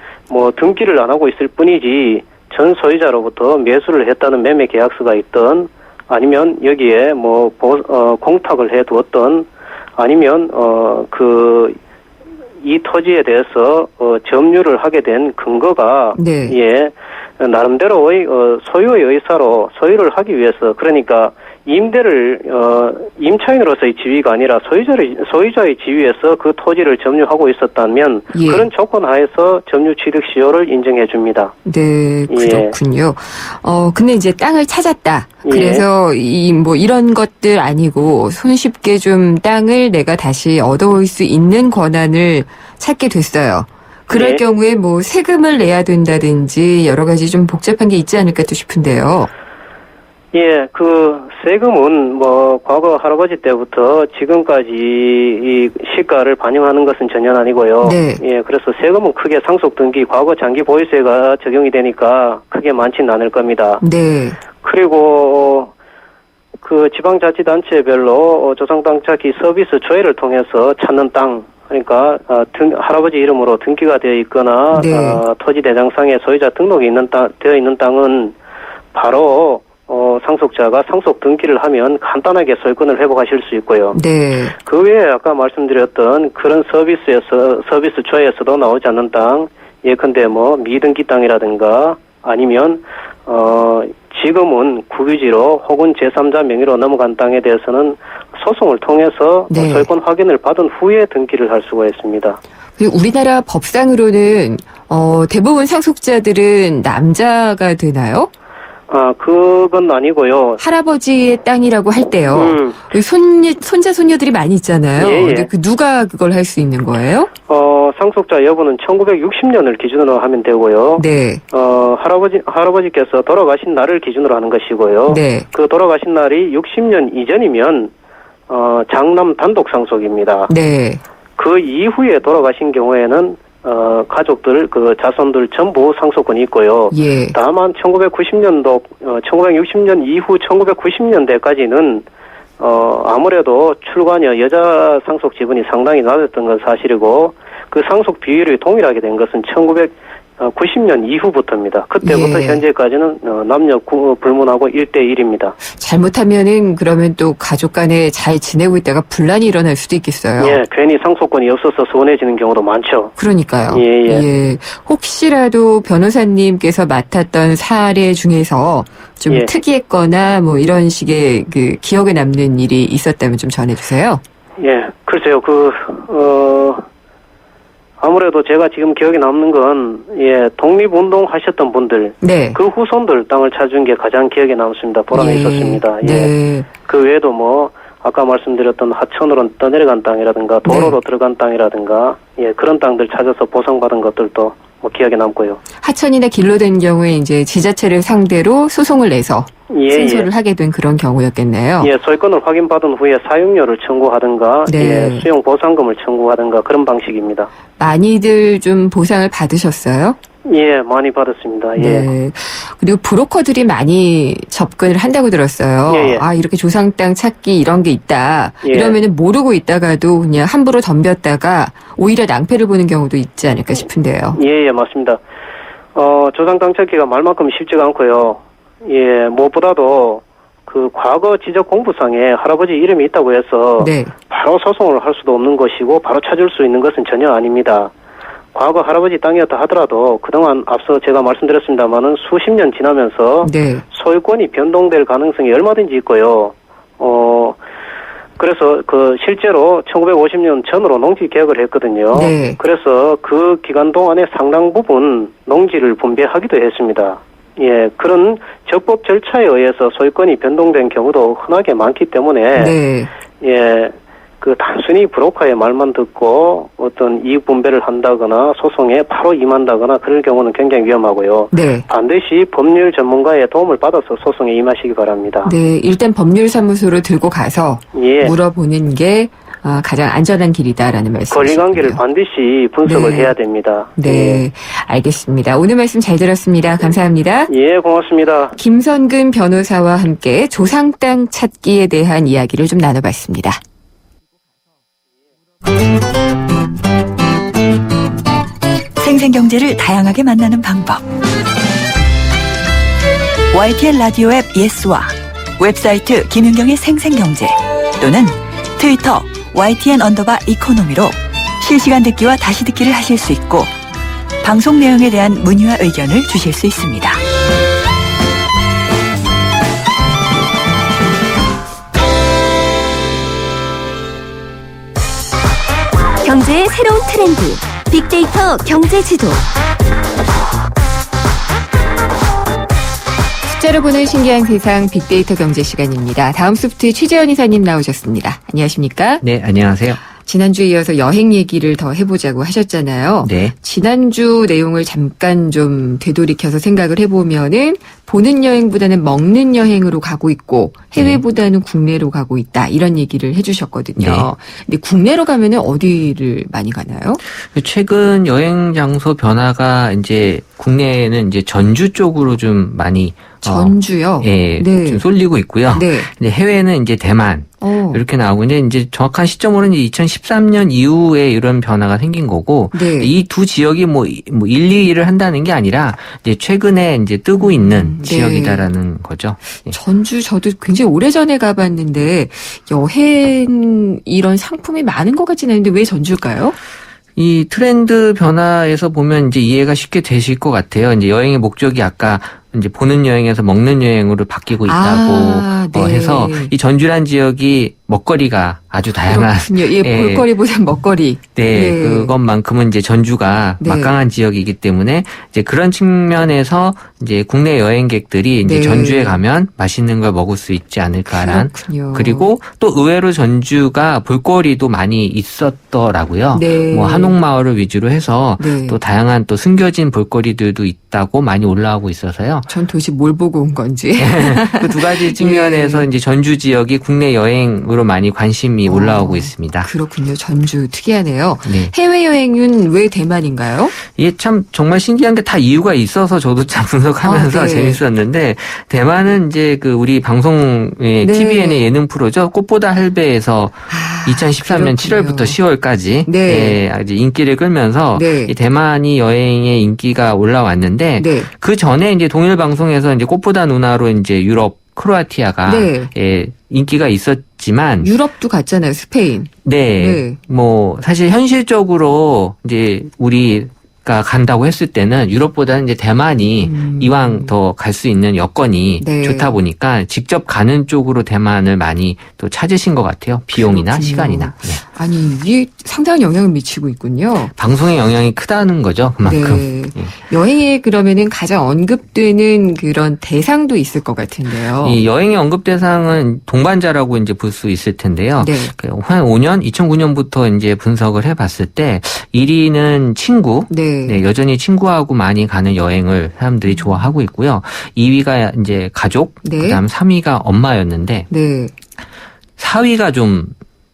Speaker 11: 등기를 안 하고 있을 뿐이지 전 소유자로부터 매수를 했다는 매매 계약서가 있던 아니면 여기에 공탁을 해두었던 아니면 이 토지에 대해서 점유를 하게 된 근거가 나름대로의 소유의 의사로 소유를 하기 위해서 그러니까 임대를 임차인으로서의 지위가 아니라 소유자의 지위에서 그 토지를 점유하고 있었다면 그런 조건 하에서 점유 취득 시효를 인정해 줍니다.
Speaker 2: 네, 그렇군요. 근데 이제 땅을 찾았다. 그래서 이런 것들 아니고 손쉽게 좀 땅을 내가 다시 얻어올 수 있는 권한을 찾게 됐어요. 그럴 경우에 세금을 내야 된다든지 여러 가지 좀 복잡한 게 있지 않을까 또 싶은데요.
Speaker 11: 예, 그 세금은 뭐 과거 할아버지 때부터 지금까지 이 시가를 반영하는 것은 전혀 아니고요.
Speaker 2: 네.
Speaker 11: 예, 그래서 세금은 크게 상속 등기, 과거 장기 보유세가 적용이 되니까 크게 많지는 않을 겁니다.
Speaker 2: 네.
Speaker 11: 그리고 그 지방자치단체별로 조상 땅 찾기 서비스 조회를 통해서 찾는 땅, 그러니까 할아버지 이름으로 등기가 되어 있거나
Speaker 2: 네.
Speaker 11: 토지 대장상에 소유자 등록이 되어 있는 땅은 바로 상속자가 상속 등기를 하면 간단하게 소유권을 회복하실 수 있고요.
Speaker 2: 네.
Speaker 11: 그 외에 아까 말씀드렸던 그런 서비스 조회에서도 나오지 않는 땅, 예컨대 뭐 미등기 땅이라든가 아니면 지금은 국유지로 혹은 제3자 명의로 넘어간 땅에 대해서는 소송을 통해서
Speaker 2: 네.
Speaker 11: 소유권 확인을 받은 후에 등기를 할 수가 있습니다.
Speaker 2: 그리고 우리나라 법상으로는 대부분 상속자들은 남자가 되나요?
Speaker 11: 그건 아니고요.
Speaker 2: 할아버지의 땅이라고 할 때요. 손자, 손녀들이 많이 있잖아요.
Speaker 11: 예, 예.
Speaker 2: 근데 누가 그걸 할 수 있는 거예요?
Speaker 11: 상속자 여부는 1960년을 기준으로 하면 되고요.
Speaker 2: 네.
Speaker 11: 할아버지께서 돌아가신 날을 기준으로 하는 것이고요.
Speaker 2: 네.
Speaker 11: 그 돌아가신 날이 60년 이전이면, 장남 단독 상속입니다.
Speaker 2: 네.
Speaker 11: 그 이후에 돌아가신 경우에는, 가족들, 그 자손들 전부 상속권이 있고요.
Speaker 2: 예.
Speaker 11: 다만 1960년 이후 1990년대까지는 아무래도 출가녀 여자 상속 지분이 상당히 낮았던 건 사실이고 그 상속 비율이 동일하게 된 것은 1990년 이후부터입니다. 그때부터
Speaker 2: 예.
Speaker 11: 현재까지는 남녀 불문하고 1대1입니다.
Speaker 2: 잘못하면은 그러면 또 가족 간에 잘 지내고 있다가 분란이 일어날 수도 있겠어요.
Speaker 11: 예, 괜히 상속권이 없어서 서운해지는 경우도 많죠.
Speaker 2: 그러니까요.
Speaker 11: 예.
Speaker 2: 혹시라도 변호사님께서 맡았던 사례 중에서 좀
Speaker 11: 예.
Speaker 2: 특이했거나 뭐 이런 식의 그 기억에 남는 일이 있었다면 좀 전해주세요.
Speaker 11: 예, 글쎄요, 아무래도 제가 지금 기억에 남는 건, 독립운동 하셨던 분들.
Speaker 2: 네.
Speaker 11: 그 후손들 땅을 찾은 게 가장 기억에 남습니다. 보람이
Speaker 2: 예.
Speaker 11: 있었습니다. 예.
Speaker 2: 네.
Speaker 11: 그 외에도 뭐, 아까 말씀드렸던 하천으로 떠내려간 땅이라든가, 도로로 들어간 땅이라든가, 그런 땅들 찾아서 보상받은 것들도 뭐 기억에 남고요.
Speaker 2: 하천이나 길로 된 경우에 이제 지자체를 상대로 소송을 내서 승소를 하게 된 그런 경우였겠네요.
Speaker 11: 예, 소유권을 확인받은 후에 사용료를 청구하든가,
Speaker 2: 네.
Speaker 11: 수용 보상금을 청구하든가 그런 방식입니다.
Speaker 2: 많이들 좀 보상을 받으셨어요?
Speaker 11: 예, 많이 받았습니다. 예.
Speaker 2: 네. 그리고 브로커들이 많이 접근을 한다고 들었어요.
Speaker 11: 예.
Speaker 2: 이렇게 조상 땅 찾기 이런 게 있다.
Speaker 11: 예.
Speaker 2: 이러면은 모르고 있다가도 그냥 함부로 덤볐다가 오히려 낭패를 보는 경우도 있지 않을까 싶은데요.
Speaker 11: 예, 맞습니다. 조상 땅 찾기가 말만큼 쉽지가 않고요. 예, 무엇보다도 그 과거 지적 공부상에 할아버지 이름이 있다고 해서
Speaker 2: 네.
Speaker 11: 바로 소송을 할 수도 없는 것이고 바로 찾을 수 있는 것은 전혀 아닙니다. 과거 할아버지 땅이었다 하더라도 그동안 앞서 제가 말씀드렸습니다마는 수십 년 지나면서
Speaker 2: 네.
Speaker 11: 소유권이 변동될 가능성이 얼마든지 있고요. 그래서 실제로 1950년 전으로 농지 개혁을 했거든요.
Speaker 2: 네.
Speaker 11: 그래서 그 기간 동안에 상당 부분 농지를 분배하기도 했습니다. 예, 그런 적법 절차에 의해서 소유권이 변동된 경우도 흔하게 많기 때문에
Speaker 2: 네.
Speaker 11: 예, 단순히 브로커의 말만 듣고 어떤 이익 분배를 한다거나 소송에 바로 임한다거나 그럴 경우는 굉장히 위험하고요.
Speaker 2: 네.
Speaker 11: 반드시 법률 전문가의 도움을 받아서 소송에 임하시기 바랍니다.
Speaker 2: 네. 일단 법률사무소로 들고 가서
Speaker 11: 예.
Speaker 2: 물어보는 게 가장 안전한 길이다라는 말씀이시군요.
Speaker 11: 권리관계를 반드시 분석을
Speaker 2: 네.
Speaker 11: 해야 됩니다.
Speaker 2: 네. 알겠습니다. 오늘 말씀 잘 들었습니다. 감사합니다.
Speaker 11: 예, 고맙습니다.
Speaker 2: 김선근 변호사와 함께 조상 땅 찾기에 대한 이야기를 좀 나눠봤습니다.
Speaker 1: 생생경제를 다양하게 만나는 방법. YTN 라디오 앱 예스와 웹사이트 김윤경의 생생경제 또는 트위터 YTN_이코노미로 실시간 듣기와 다시 듣기를 하실 수 있고 방송 내용에 대한 문의와 의견을 주실 수 있습니다.
Speaker 6: 경제의 새로운 트렌드, 빅데이터 경제지도.
Speaker 2: 숫자로 보는 신기한 세상 빅데이터 경제 시간입니다. 다음 소프트 최재현 이사님 나오셨습니다. 안녕하십니까?
Speaker 12: 네, 안녕하세요.
Speaker 2: 지난주에 이어서 여행 얘기를 더 해보자고 하셨잖아요.
Speaker 12: 네.
Speaker 2: 지난주 내용을 잠깐 좀 되돌이켜서 생각을 해보면은 보는 여행보다는 먹는 여행으로 가고 있고 해외보다는 국내로 가고 있다 이런 얘기를 해주셨거든요.
Speaker 12: 네.
Speaker 2: 근데 국내로 가면은 어디를 많이 가나요?
Speaker 12: 최근 여행 장소 변화가 이제 국내에는 이제 전주 쪽으로 좀 많이
Speaker 2: 전주요?
Speaker 12: 예,
Speaker 2: 네.
Speaker 12: 좀 쏠리고 있고요.
Speaker 2: 네.
Speaker 12: 근데 해외는 이제 대만 이렇게 나오고 이제 정확한 시점으로는 2013년 이후에 이런 변화가 생긴 거고
Speaker 2: 네.
Speaker 12: 이 두 지역이 뭐 1, 2위를 한다는 게 아니라 이제 최근에 이제 뜨고 있는
Speaker 2: 네.
Speaker 12: 지역이다라는 거죠. 예.
Speaker 2: 전주 저도 굉장히 오래전에 가봤는데 여행 이런 상품이 많은 것 같지는 않은데 왜 전주일까요?
Speaker 12: 이 트렌드 변화에서 보면 이제 이해가 쉽게 되실 것 같아요. 이제 여행의 목적이 아까 이제 보는 여행에서 먹는 여행으로 바뀌고 있다고
Speaker 2: 네.
Speaker 12: 해서 이 전주란 지역이 먹거리가 아주 다양한.
Speaker 2: 그렇군요. 예, 볼거리보다 먹거리.
Speaker 12: 네, 그것만큼은 이제 전주가
Speaker 2: 네.
Speaker 12: 막강한 지역이기 때문에 이제 그런 측면에서 이제 국내 여행객들이 이제
Speaker 2: 네.
Speaker 12: 전주에 가면 맛있는 걸 먹을 수 있지 않을까란.
Speaker 2: 그렇군요.
Speaker 12: 그리고 또 의외로 전주가 볼거리도 많이 있었더라고요.
Speaker 2: 네.
Speaker 12: 뭐 한옥마을을 위주로 해서
Speaker 2: 네.
Speaker 12: 또 다양한 또 숨겨진 볼거리들도 있다고 많이 올라오고 있어서요.
Speaker 2: 전 도대체 뭘 보고 온 건지.
Speaker 12: 그 두 가지 측면에서 이제 전주 지역이 국내 여행으로 많이 관심이 올라오고 있습니다.
Speaker 2: 그렇군요. 전주 특이하네요.
Speaker 12: 네.
Speaker 2: 해외여행은 왜 대만인가요?
Speaker 12: 이게 참 정말 신기한 게 다 이유가 있어서 저도 참 분석하면서
Speaker 2: 네.
Speaker 12: 재밌었는데 대만은 이제 그 우리 방송의
Speaker 2: 네.
Speaker 12: TVN의 예능 프로죠. 꽃보다 할배에서 2013년
Speaker 2: 그렇군요.
Speaker 12: 7월부터 10월까지
Speaker 2: 네.
Speaker 12: 이제 인기를 끌면서
Speaker 2: 네.
Speaker 12: 이 대만이 여행의 인기가 올라왔는데
Speaker 2: 네.
Speaker 12: 그 전에 이제 동일 방송에서 이제 꽃보다 누나로 이제 유럽 크로아티아가
Speaker 2: 네.
Speaker 12: 인기가 있었지만
Speaker 2: 유럽도 갔잖아요. 스페인.
Speaker 12: 네.
Speaker 2: 네.
Speaker 12: 뭐 사실 현실적으로 이제 우리가 간다고 했을 때는 유럽보다는 이제 대만이 이왕 더 갈 수 있는 여건이
Speaker 2: 네.
Speaker 12: 좋다 보니까 직접 가는 쪽으로 대만을 많이 또 찾으신 것 같아요. 비용이나
Speaker 2: 그렇군요.
Speaker 12: 시간이나. 네.
Speaker 2: 아니 이게 상당한 영향을 미치고 있군요.
Speaker 12: 방송의 영향이 크다는 거죠. 그만큼.
Speaker 2: 네. 여행에 그러면은 가장 언급되는 그런 대상도 있을 것 같은데요.
Speaker 12: 이 여행의 언급 대상은 동반자라고 이제 볼 수 있을 텐데요.
Speaker 2: 네.
Speaker 12: 한 2009년부터 이제 분석을 해봤을 때 1위는 친구.
Speaker 2: 네.
Speaker 12: 네, 여전히 친구하고 많이 가는 여행을 사람들이 좋아하고 있고요. 2위가 이제 가족,
Speaker 2: 네.
Speaker 12: 그다음 3위가 엄마였는데
Speaker 2: 네.
Speaker 12: 4위가 좀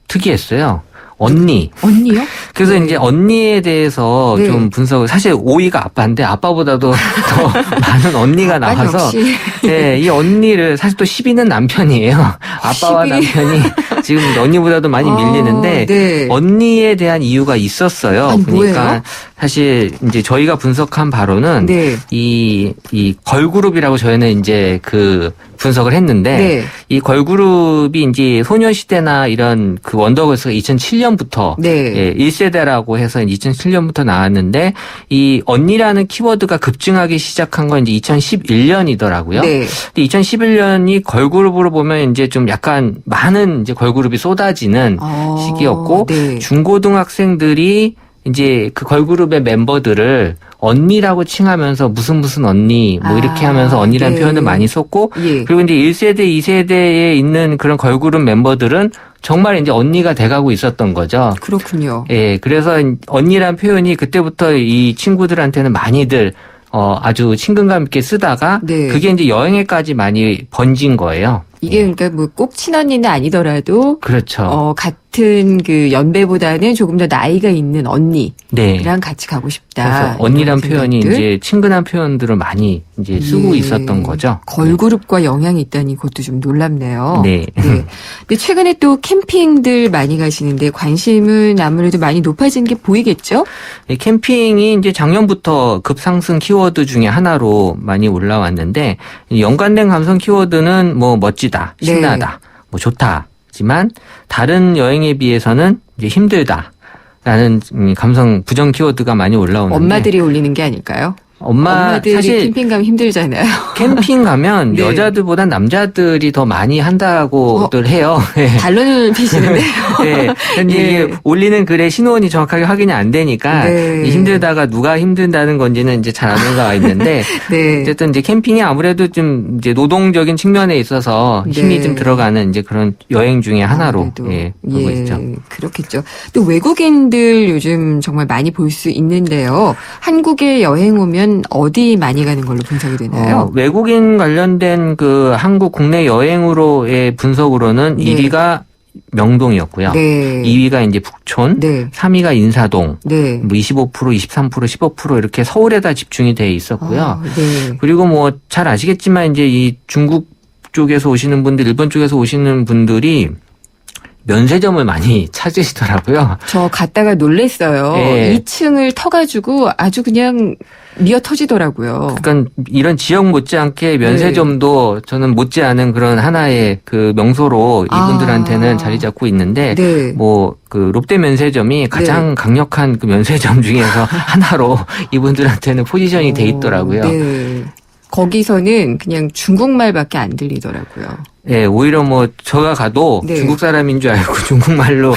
Speaker 12: 특이했어요. 언니.
Speaker 2: 언니요?
Speaker 12: 그래서
Speaker 2: 네.
Speaker 12: 이제 언니에 대해서
Speaker 2: 네.
Speaker 12: 좀 분석을 사실 5위가 아빠인데 아빠보다도 더 많은 언니가
Speaker 2: 아빠는
Speaker 12: 나와서
Speaker 2: 역시.
Speaker 12: 네, 이 언니를 사실 또 10위는 남편이에요. 아빠와
Speaker 2: 10위.
Speaker 12: 남편이 지금 언니보다도 많이 밀리는데
Speaker 2: 네.
Speaker 12: 언니에 대한 이유가 있었어요.
Speaker 2: 아니,
Speaker 12: 그러니까
Speaker 2: 뭐예요?
Speaker 12: 사실 이제 저희가 분석한 바로는
Speaker 2: 네.
Speaker 12: 이 걸그룹이라고 저희는 이제 그 분석을 했는데
Speaker 2: 네.
Speaker 12: 이 걸그룹이 이제 소녀시대나 이런 그 원더걸스가 2007년부터
Speaker 2: 네.
Speaker 12: 예, 1세대라고 해서 2007년부터 나왔는데 이 언니라는 키워드가 급증하기 시작한 건 이제 2011년이더라고요.
Speaker 2: 네.
Speaker 12: 근데 2011년이 걸그룹으로 보면 이제 좀 약간 많은 이제 걸그룹이 쏟아지는 시기였고
Speaker 2: 네.
Speaker 12: 중고등학생들이 이제 그 걸그룹의 멤버들을 언니라고 칭하면서 무슨 언니 뭐 이렇게 하면서 언니라는
Speaker 2: 네.
Speaker 12: 표현을 많이 썼고
Speaker 2: 예.
Speaker 12: 그리고 이제 1세대, 2세대에 있는 그런 걸그룹 멤버들은 정말 이제 언니가 돼가고 있었던 거죠.
Speaker 2: 그렇군요.
Speaker 12: 예, 그래서 언니란 표현이 그때부터 이 친구들한테는 많이들 아주 친근감 있게 쓰다가
Speaker 2: 네.
Speaker 12: 그게 이제 여행에까지 많이 번진 거예요.
Speaker 2: 이게 그러니까 뭐 꼭 친언니는 아니더라도
Speaker 12: 그렇죠.
Speaker 2: 같은 그 연배보다는 조금 더 나이가 있는 언니랑
Speaker 12: 네.
Speaker 2: 같이 가고 싶다.
Speaker 12: 그래서 언니란
Speaker 2: 이런
Speaker 12: 표현이
Speaker 2: 생각들.
Speaker 12: 이제 친근한 표현들을 많이 이제 쓰고
Speaker 2: 예.
Speaker 12: 있었던 거죠.
Speaker 2: 걸그룹과 영향이 있다니 그것도 좀 놀랍네요.
Speaker 12: 네.
Speaker 2: 근데 최근에 또 캠핑들 많이 가시는데 관심은 아무래도 많이 높아진 게 보이겠죠?
Speaker 12: 이 캠핑이 이제 작년부터 급상승 키워드 중에 하나로 많이 올라왔는데 연관된 감성 키워드는 뭐 멋지다, 신나다, 뭐 좋다지만 다른 여행에 비해서는 이제 힘들다라는 감성 부정 키워드가 많이 올라오는데
Speaker 2: 엄마들이 올리는 게 아닐까요? 엄마들이
Speaker 12: 사실
Speaker 2: 캠핑 가면 힘들잖아요.
Speaker 12: 캠핑 가면
Speaker 2: 네.
Speaker 12: 여자들보단 남자들이 더 많이 한다고들 해요.
Speaker 2: 반론을 피시는데요.
Speaker 12: 네. 근데 이게 올리는 글에 신원이 정확하게 확인이 안 되니까
Speaker 2: 네.
Speaker 12: 힘들다가 누가 힘든다는 건지는 이제 잘 안 올라와 있는데
Speaker 2: 네.
Speaker 12: 어쨌든 이제 캠핑이 아무래도 좀 이제 노동적인 측면에 있어서 힘이
Speaker 2: 네.
Speaker 12: 좀 들어가는 이제 그런 여행 중에 하나로
Speaker 2: 아무래도.
Speaker 12: 보고 있죠.
Speaker 2: 그렇겠죠. 또 외국인들 요즘 정말 많이 볼 수 있는데요. 한국에 여행 오면 어디 많이 가는 걸로 분석이 되나요?
Speaker 12: 외국인 관련된 그 한국 국내 여행으로의 분석으로는
Speaker 2: 네.
Speaker 12: 1위가 명동이었고요.
Speaker 2: 네.
Speaker 12: 2위가 이제 북촌,
Speaker 2: 네.
Speaker 12: 3위가 인사동,
Speaker 2: 네.
Speaker 12: 뭐 25%, 23%, 15% 이렇게 서울에다 집중이 돼 있었고요.
Speaker 2: 네.
Speaker 12: 그리고 뭐 잘 아시겠지만 이제 이 중국 쪽에서 오시는 분들, 일본 쪽에서 오시는 분들이 면세점을 많이 찾으시더라고요.
Speaker 2: 저 갔다가 놀랬어요.
Speaker 12: 네.
Speaker 2: 2층을 터가지고 아주 그냥 미어 터지더라고요.
Speaker 12: 그러니까 이런 지역 못지않게 면세점도 저는 못지않은 그런 하나의 그 명소로 이분들한테는 자리 잡고 있는데
Speaker 2: 네.
Speaker 12: 뭐 그 롯데 면세점이 가장 강력한 그 면세점 중에서 하나로 이분들한테는 포지션이 돼 있더라고요.
Speaker 2: 네. 거기서는 그냥 중국말밖에 안 들리더라고요.
Speaker 12: 예, 오히려 뭐 제가 가도
Speaker 2: 네.
Speaker 12: 중국 사람인 줄 알고 중국말로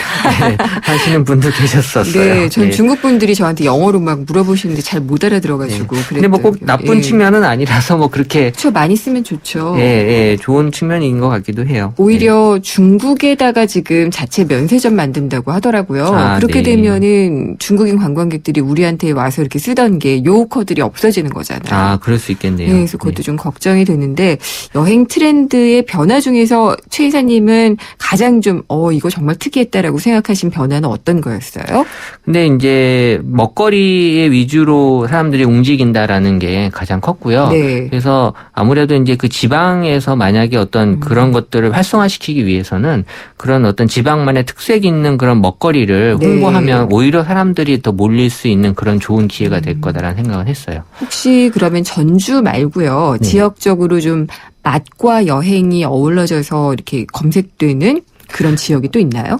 Speaker 12: 하시는 분도 계셨었어요.
Speaker 2: 네, 전
Speaker 12: 예.
Speaker 2: 중국 분들이 저한테 영어로 막 물어보시는데 잘 못 알아들어가지고.
Speaker 12: 근데 뭐 꼭 나쁜 측면은 아니라서 뭐 그렇게
Speaker 2: 그렇죠, 많이 쓰면 좋죠.
Speaker 12: 예, 좋은 측면인 것 같기도 해요.
Speaker 2: 오히려 중국에다가 지금 자체 면세점 만든다고 하더라고요. 그렇게
Speaker 12: 네.
Speaker 2: 되면은 중국인 관광객들이 우리한테 와서 이렇게 쓰던 게 요커들이 없어지는 거잖아요.
Speaker 12: 그럴 수 있겠네요.
Speaker 2: 네, 그래서 그것도 좀 걱정이 되는데 여행 트렌드의 변화 중에서 최 이사님은 가장 좀 이거 정말 특이했다라고 생각하신 변화는 어떤 거였어요?
Speaker 12: 근데 이제 먹거리에 위주로 사람들이 움직인다라는 게 가장 컸고요.
Speaker 2: 네.
Speaker 12: 그래서 아무래도 이제 그 지방에서 만약에 어떤 그런 것들을 활성화시키기 위해서는 그런 어떤 지방만의 특색 있는 그런 먹거리를
Speaker 2: 네.
Speaker 12: 홍보하면 오히려 사람들이 더 몰릴 수 있는 그런 좋은 기회가 될 거다라는 생각을 했어요.
Speaker 2: 혹시 그러면 전주 말고요.
Speaker 12: 네.
Speaker 2: 지역적으로 좀 맛과 여행이 어우러져서 이렇게 검색되는 그런 지역이 또 있나요?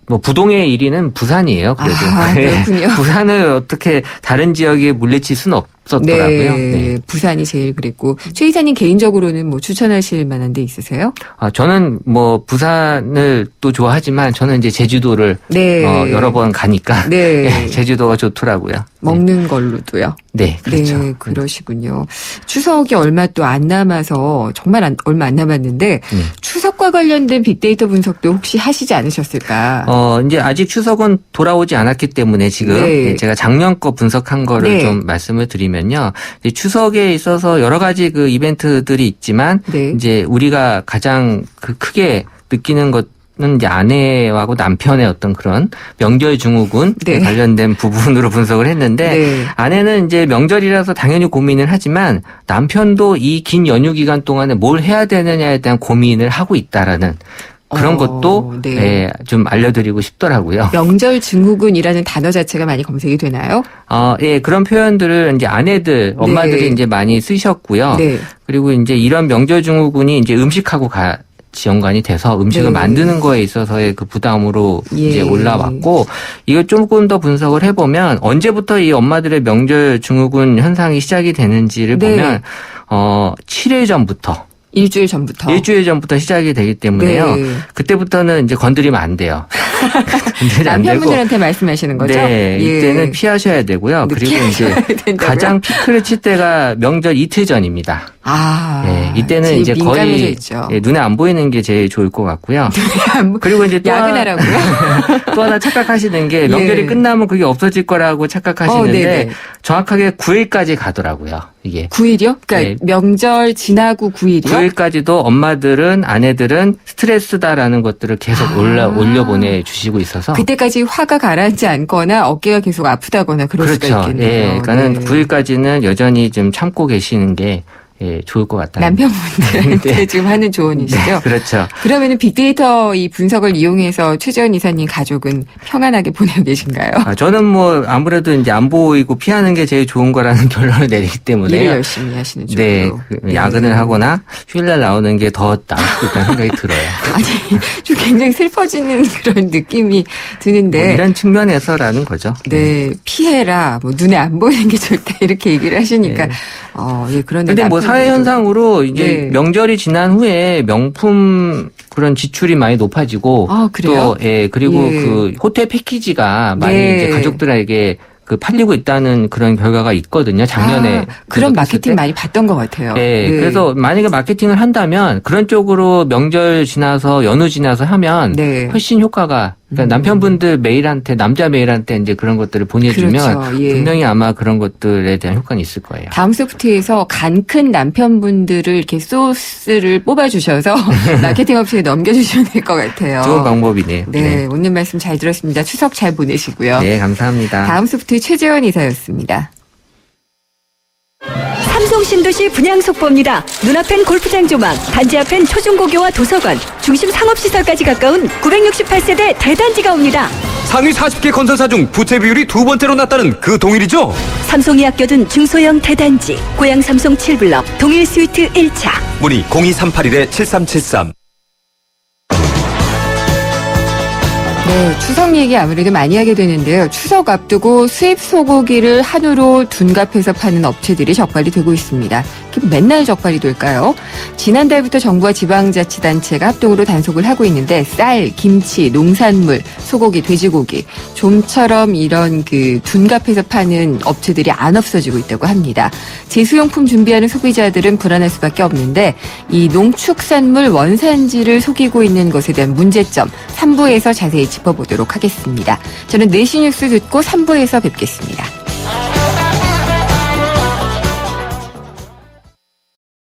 Speaker 12: 뭐 부동의 1위는 부산이에요. 그래도
Speaker 2: 그렇군요.
Speaker 12: 부산을 어떻게 다른 지역에 물리칠 수는 없었더라고요.
Speaker 2: 네, 부산이 제일 그랬고 최 이사님 개인적으로는 뭐 추천하실 만한 데 있으세요?
Speaker 12: 저는 뭐 부산을 또 좋아하지만 저는 이제 제주도를
Speaker 2: 네.
Speaker 12: 여러 번 가니까
Speaker 2: 네.
Speaker 12: 제주도가 좋더라고요.
Speaker 2: 먹는 걸로도요.
Speaker 12: 네, 그렇죠.
Speaker 2: 네, 그러시군요. 추석이 얼마 또 안 남아서 정말 얼마 안 남았는데 추석과 관련된 빅데이터 분석도 혹시 하시지 않으셨을까?
Speaker 12: 이제 아직 추석은 돌아오지 않았기 때문에 지금
Speaker 2: 네.
Speaker 12: 제가 작년 거 분석한 거를
Speaker 2: 네.
Speaker 12: 좀 말씀을 드리면요. 이제 추석에 있어서 여러 가지 그 이벤트들이 있지만
Speaker 2: 네.
Speaker 12: 이제 우리가 가장 크게 느끼는 것 는 이제 아내하고 남편의 어떤 그런 명절 증후군
Speaker 2: 네.
Speaker 12: 관련된 부분으로 분석을 했는데
Speaker 2: 네.
Speaker 12: 아내는 이제 명절이라서 당연히 고민을 하지만 남편도 이 긴 연휴 기간 동안에 뭘 해야 되느냐에 대한 고민을 하고 있다라는 그런 것도
Speaker 2: 네.
Speaker 12: 좀 알려드리고 싶더라고요.
Speaker 2: 명절 증후군이라는 단어 자체가 많이 검색이 되나요?
Speaker 12: 예, 그런 표현들을 이제 아내들, 엄마들이
Speaker 2: 네.
Speaker 12: 이제 많이 쓰셨고요.
Speaker 2: 네.
Speaker 12: 그리고 이제 이런 명절 증후군이 이제 음식하고 연관이 돼서 음식을
Speaker 2: 네.
Speaker 12: 만드는 거에 있어서의 그 부담으로
Speaker 2: 예.
Speaker 12: 이제 올라왔고, 이걸 조금 더 분석을 해보면 언제부터 이 엄마들의 명절 증후군 현상이 시작이 되는지를
Speaker 2: 네.
Speaker 12: 보면 7일 전부터.
Speaker 2: 일주일 전부터.
Speaker 12: 일주일 전부터 시작이 되기 때문에요.
Speaker 2: 네.
Speaker 12: 그때부터는 이제 건드리면 안 돼요. 건드리면 안 되고.
Speaker 2: 남편분들한테 말씀하시는 거죠?
Speaker 12: 네,
Speaker 2: 예.
Speaker 12: 이때는 피하셔야 되고요. 그리고 이제 가장 피크를 칠 때가 명절 이틀 전입니다. 네, 이때는 이제 거의 눈에 안 보이는 게 제일 좋을 것 같고요. 그리고 이제 또
Speaker 2: 야근하라고요?
Speaker 12: 또 하나 착각하시는 게 명절이 끝나면 그게 없어질 거라고 착각하시는데 정확하게 9일까지 가더라고요. 이게
Speaker 2: 9일이요? 그러니까
Speaker 12: 네.
Speaker 2: 명절 지나고 9일이요?
Speaker 12: 9일까지도 엄마들은 아내들은 스트레스다라는 것들을 계속 올려보내 주시고 있어서
Speaker 2: 그때까지 화가 가라앉지 않거나 어깨가 계속 아프다거나 그럴 수가
Speaker 12: 그렇죠.
Speaker 2: 있겠네요.
Speaker 12: 예, 그러니까는 9일까지는 여전히 좀 참고 계시는 게 예, 좋을 것 같다.
Speaker 2: 남편분들한테
Speaker 12: 네.
Speaker 2: 지금 하는 조언이시죠?
Speaker 12: 네, 그렇죠.
Speaker 2: 그러면은 빅데이터 이 분석을 이용해서 최재원 이사님 가족은 평안하게 보내고 계신가요?
Speaker 12: 저는 뭐 아무래도 이제 안 보이고 피하는 게 제일 좋은 거라는 결론을 내리기 때문에
Speaker 2: 일을 열심히 하시는 쪽으로.
Speaker 12: 네, 야근을 하거나 휴일날 나오는 게 더 나을 수 있다는 생각이 들어요.
Speaker 2: 아니, 좀 굉장히 슬퍼지는 그런 느낌이 드는데.
Speaker 12: 뭐 이런 측면에서라는 거죠.
Speaker 2: 네, 피해라, 뭐 눈에 안 보이는 게 좋다 이렇게 얘기를 하시니까,
Speaker 12: 네.
Speaker 2: 예, 그런데.
Speaker 12: 근데 뭐 사회 현상으로 이제
Speaker 2: 네.
Speaker 12: 명절이 지난 후에 명품 그런 지출이 많이 높아지고
Speaker 2: 그래요?
Speaker 12: 또 그리고
Speaker 2: 예.
Speaker 12: 그 호텔 패키지가 많이
Speaker 2: 네.
Speaker 12: 이제 가족들에게 그 팔리고 있다는 그런 결과가 있거든요. 작년에
Speaker 2: 그런 마케팅 많이 봤던 것 같아요.
Speaker 12: 네,
Speaker 2: 네.
Speaker 12: 그래서 만약에 마케팅을 한다면 그런 쪽으로 명절 지나서 연휴 지나서 하면
Speaker 2: 네.
Speaker 12: 훨씬 효과가 그러니까 남편분들 메일한테 남자 메일한테 이제 그런 것들을 보내주면
Speaker 2: 그렇죠. 예.
Speaker 12: 분명히 아마 그런 것들에 대한 효과는 있을 거예요.
Speaker 2: 다음 소프트에서 간 큰 남편분들을 이렇게 소스를 뽑아주셔서 마케팅 업체에 넘겨주시면 될 것 같아요.
Speaker 12: 좋은 방법이네요.
Speaker 2: 네, 오늘 말씀 잘 들었습니다. 추석 잘 보내시고요.
Speaker 12: 네, 감사합니다.
Speaker 2: 다음 소프트 최재원 이사였습니다.
Speaker 6: 삼성 신도시 분양 속보입니다. 눈앞엔 골프장 조망, 단지 앞엔 초중고교와 도서관, 중심 상업시설까지 가까운 968세대 대단지가 옵니다.
Speaker 13: 상위 40개 건설사 중 부채 비율이 두 번째로 낮다는 그 동일이죠?
Speaker 6: 삼성이 아껴둔 중소형 대단지, 고양 삼성 7블럭, 동일 스위트 1차.
Speaker 13: 문의 02381-7373.
Speaker 2: 네, 추석 얘기 아무래도 많이 하게 되는데요. 추석 앞두고 수입 소고기를 한우로 둔갑해서 파는 업체들이 적발이 되고 있습니다. 맨날 적발이 될까요? 지난달부터 정부와 지방자치단체가 합동으로 단속을 하고 있는데 쌀, 김치, 농산물, 소고기, 돼지고기 좀처럼 이런 그 둔갑해서 파는 업체들이 안 없어지고 있다고 합니다. 제수용품 준비하는 소비자들은 불안할 수밖에 없는데 이 농축산물 원산지를 속이고 있는 것에 대한 문제점 3부에서 자세히 짚어보도록 하겠습니다. 저는 4시 뉴스 듣고 3부에서 뵙겠습니다.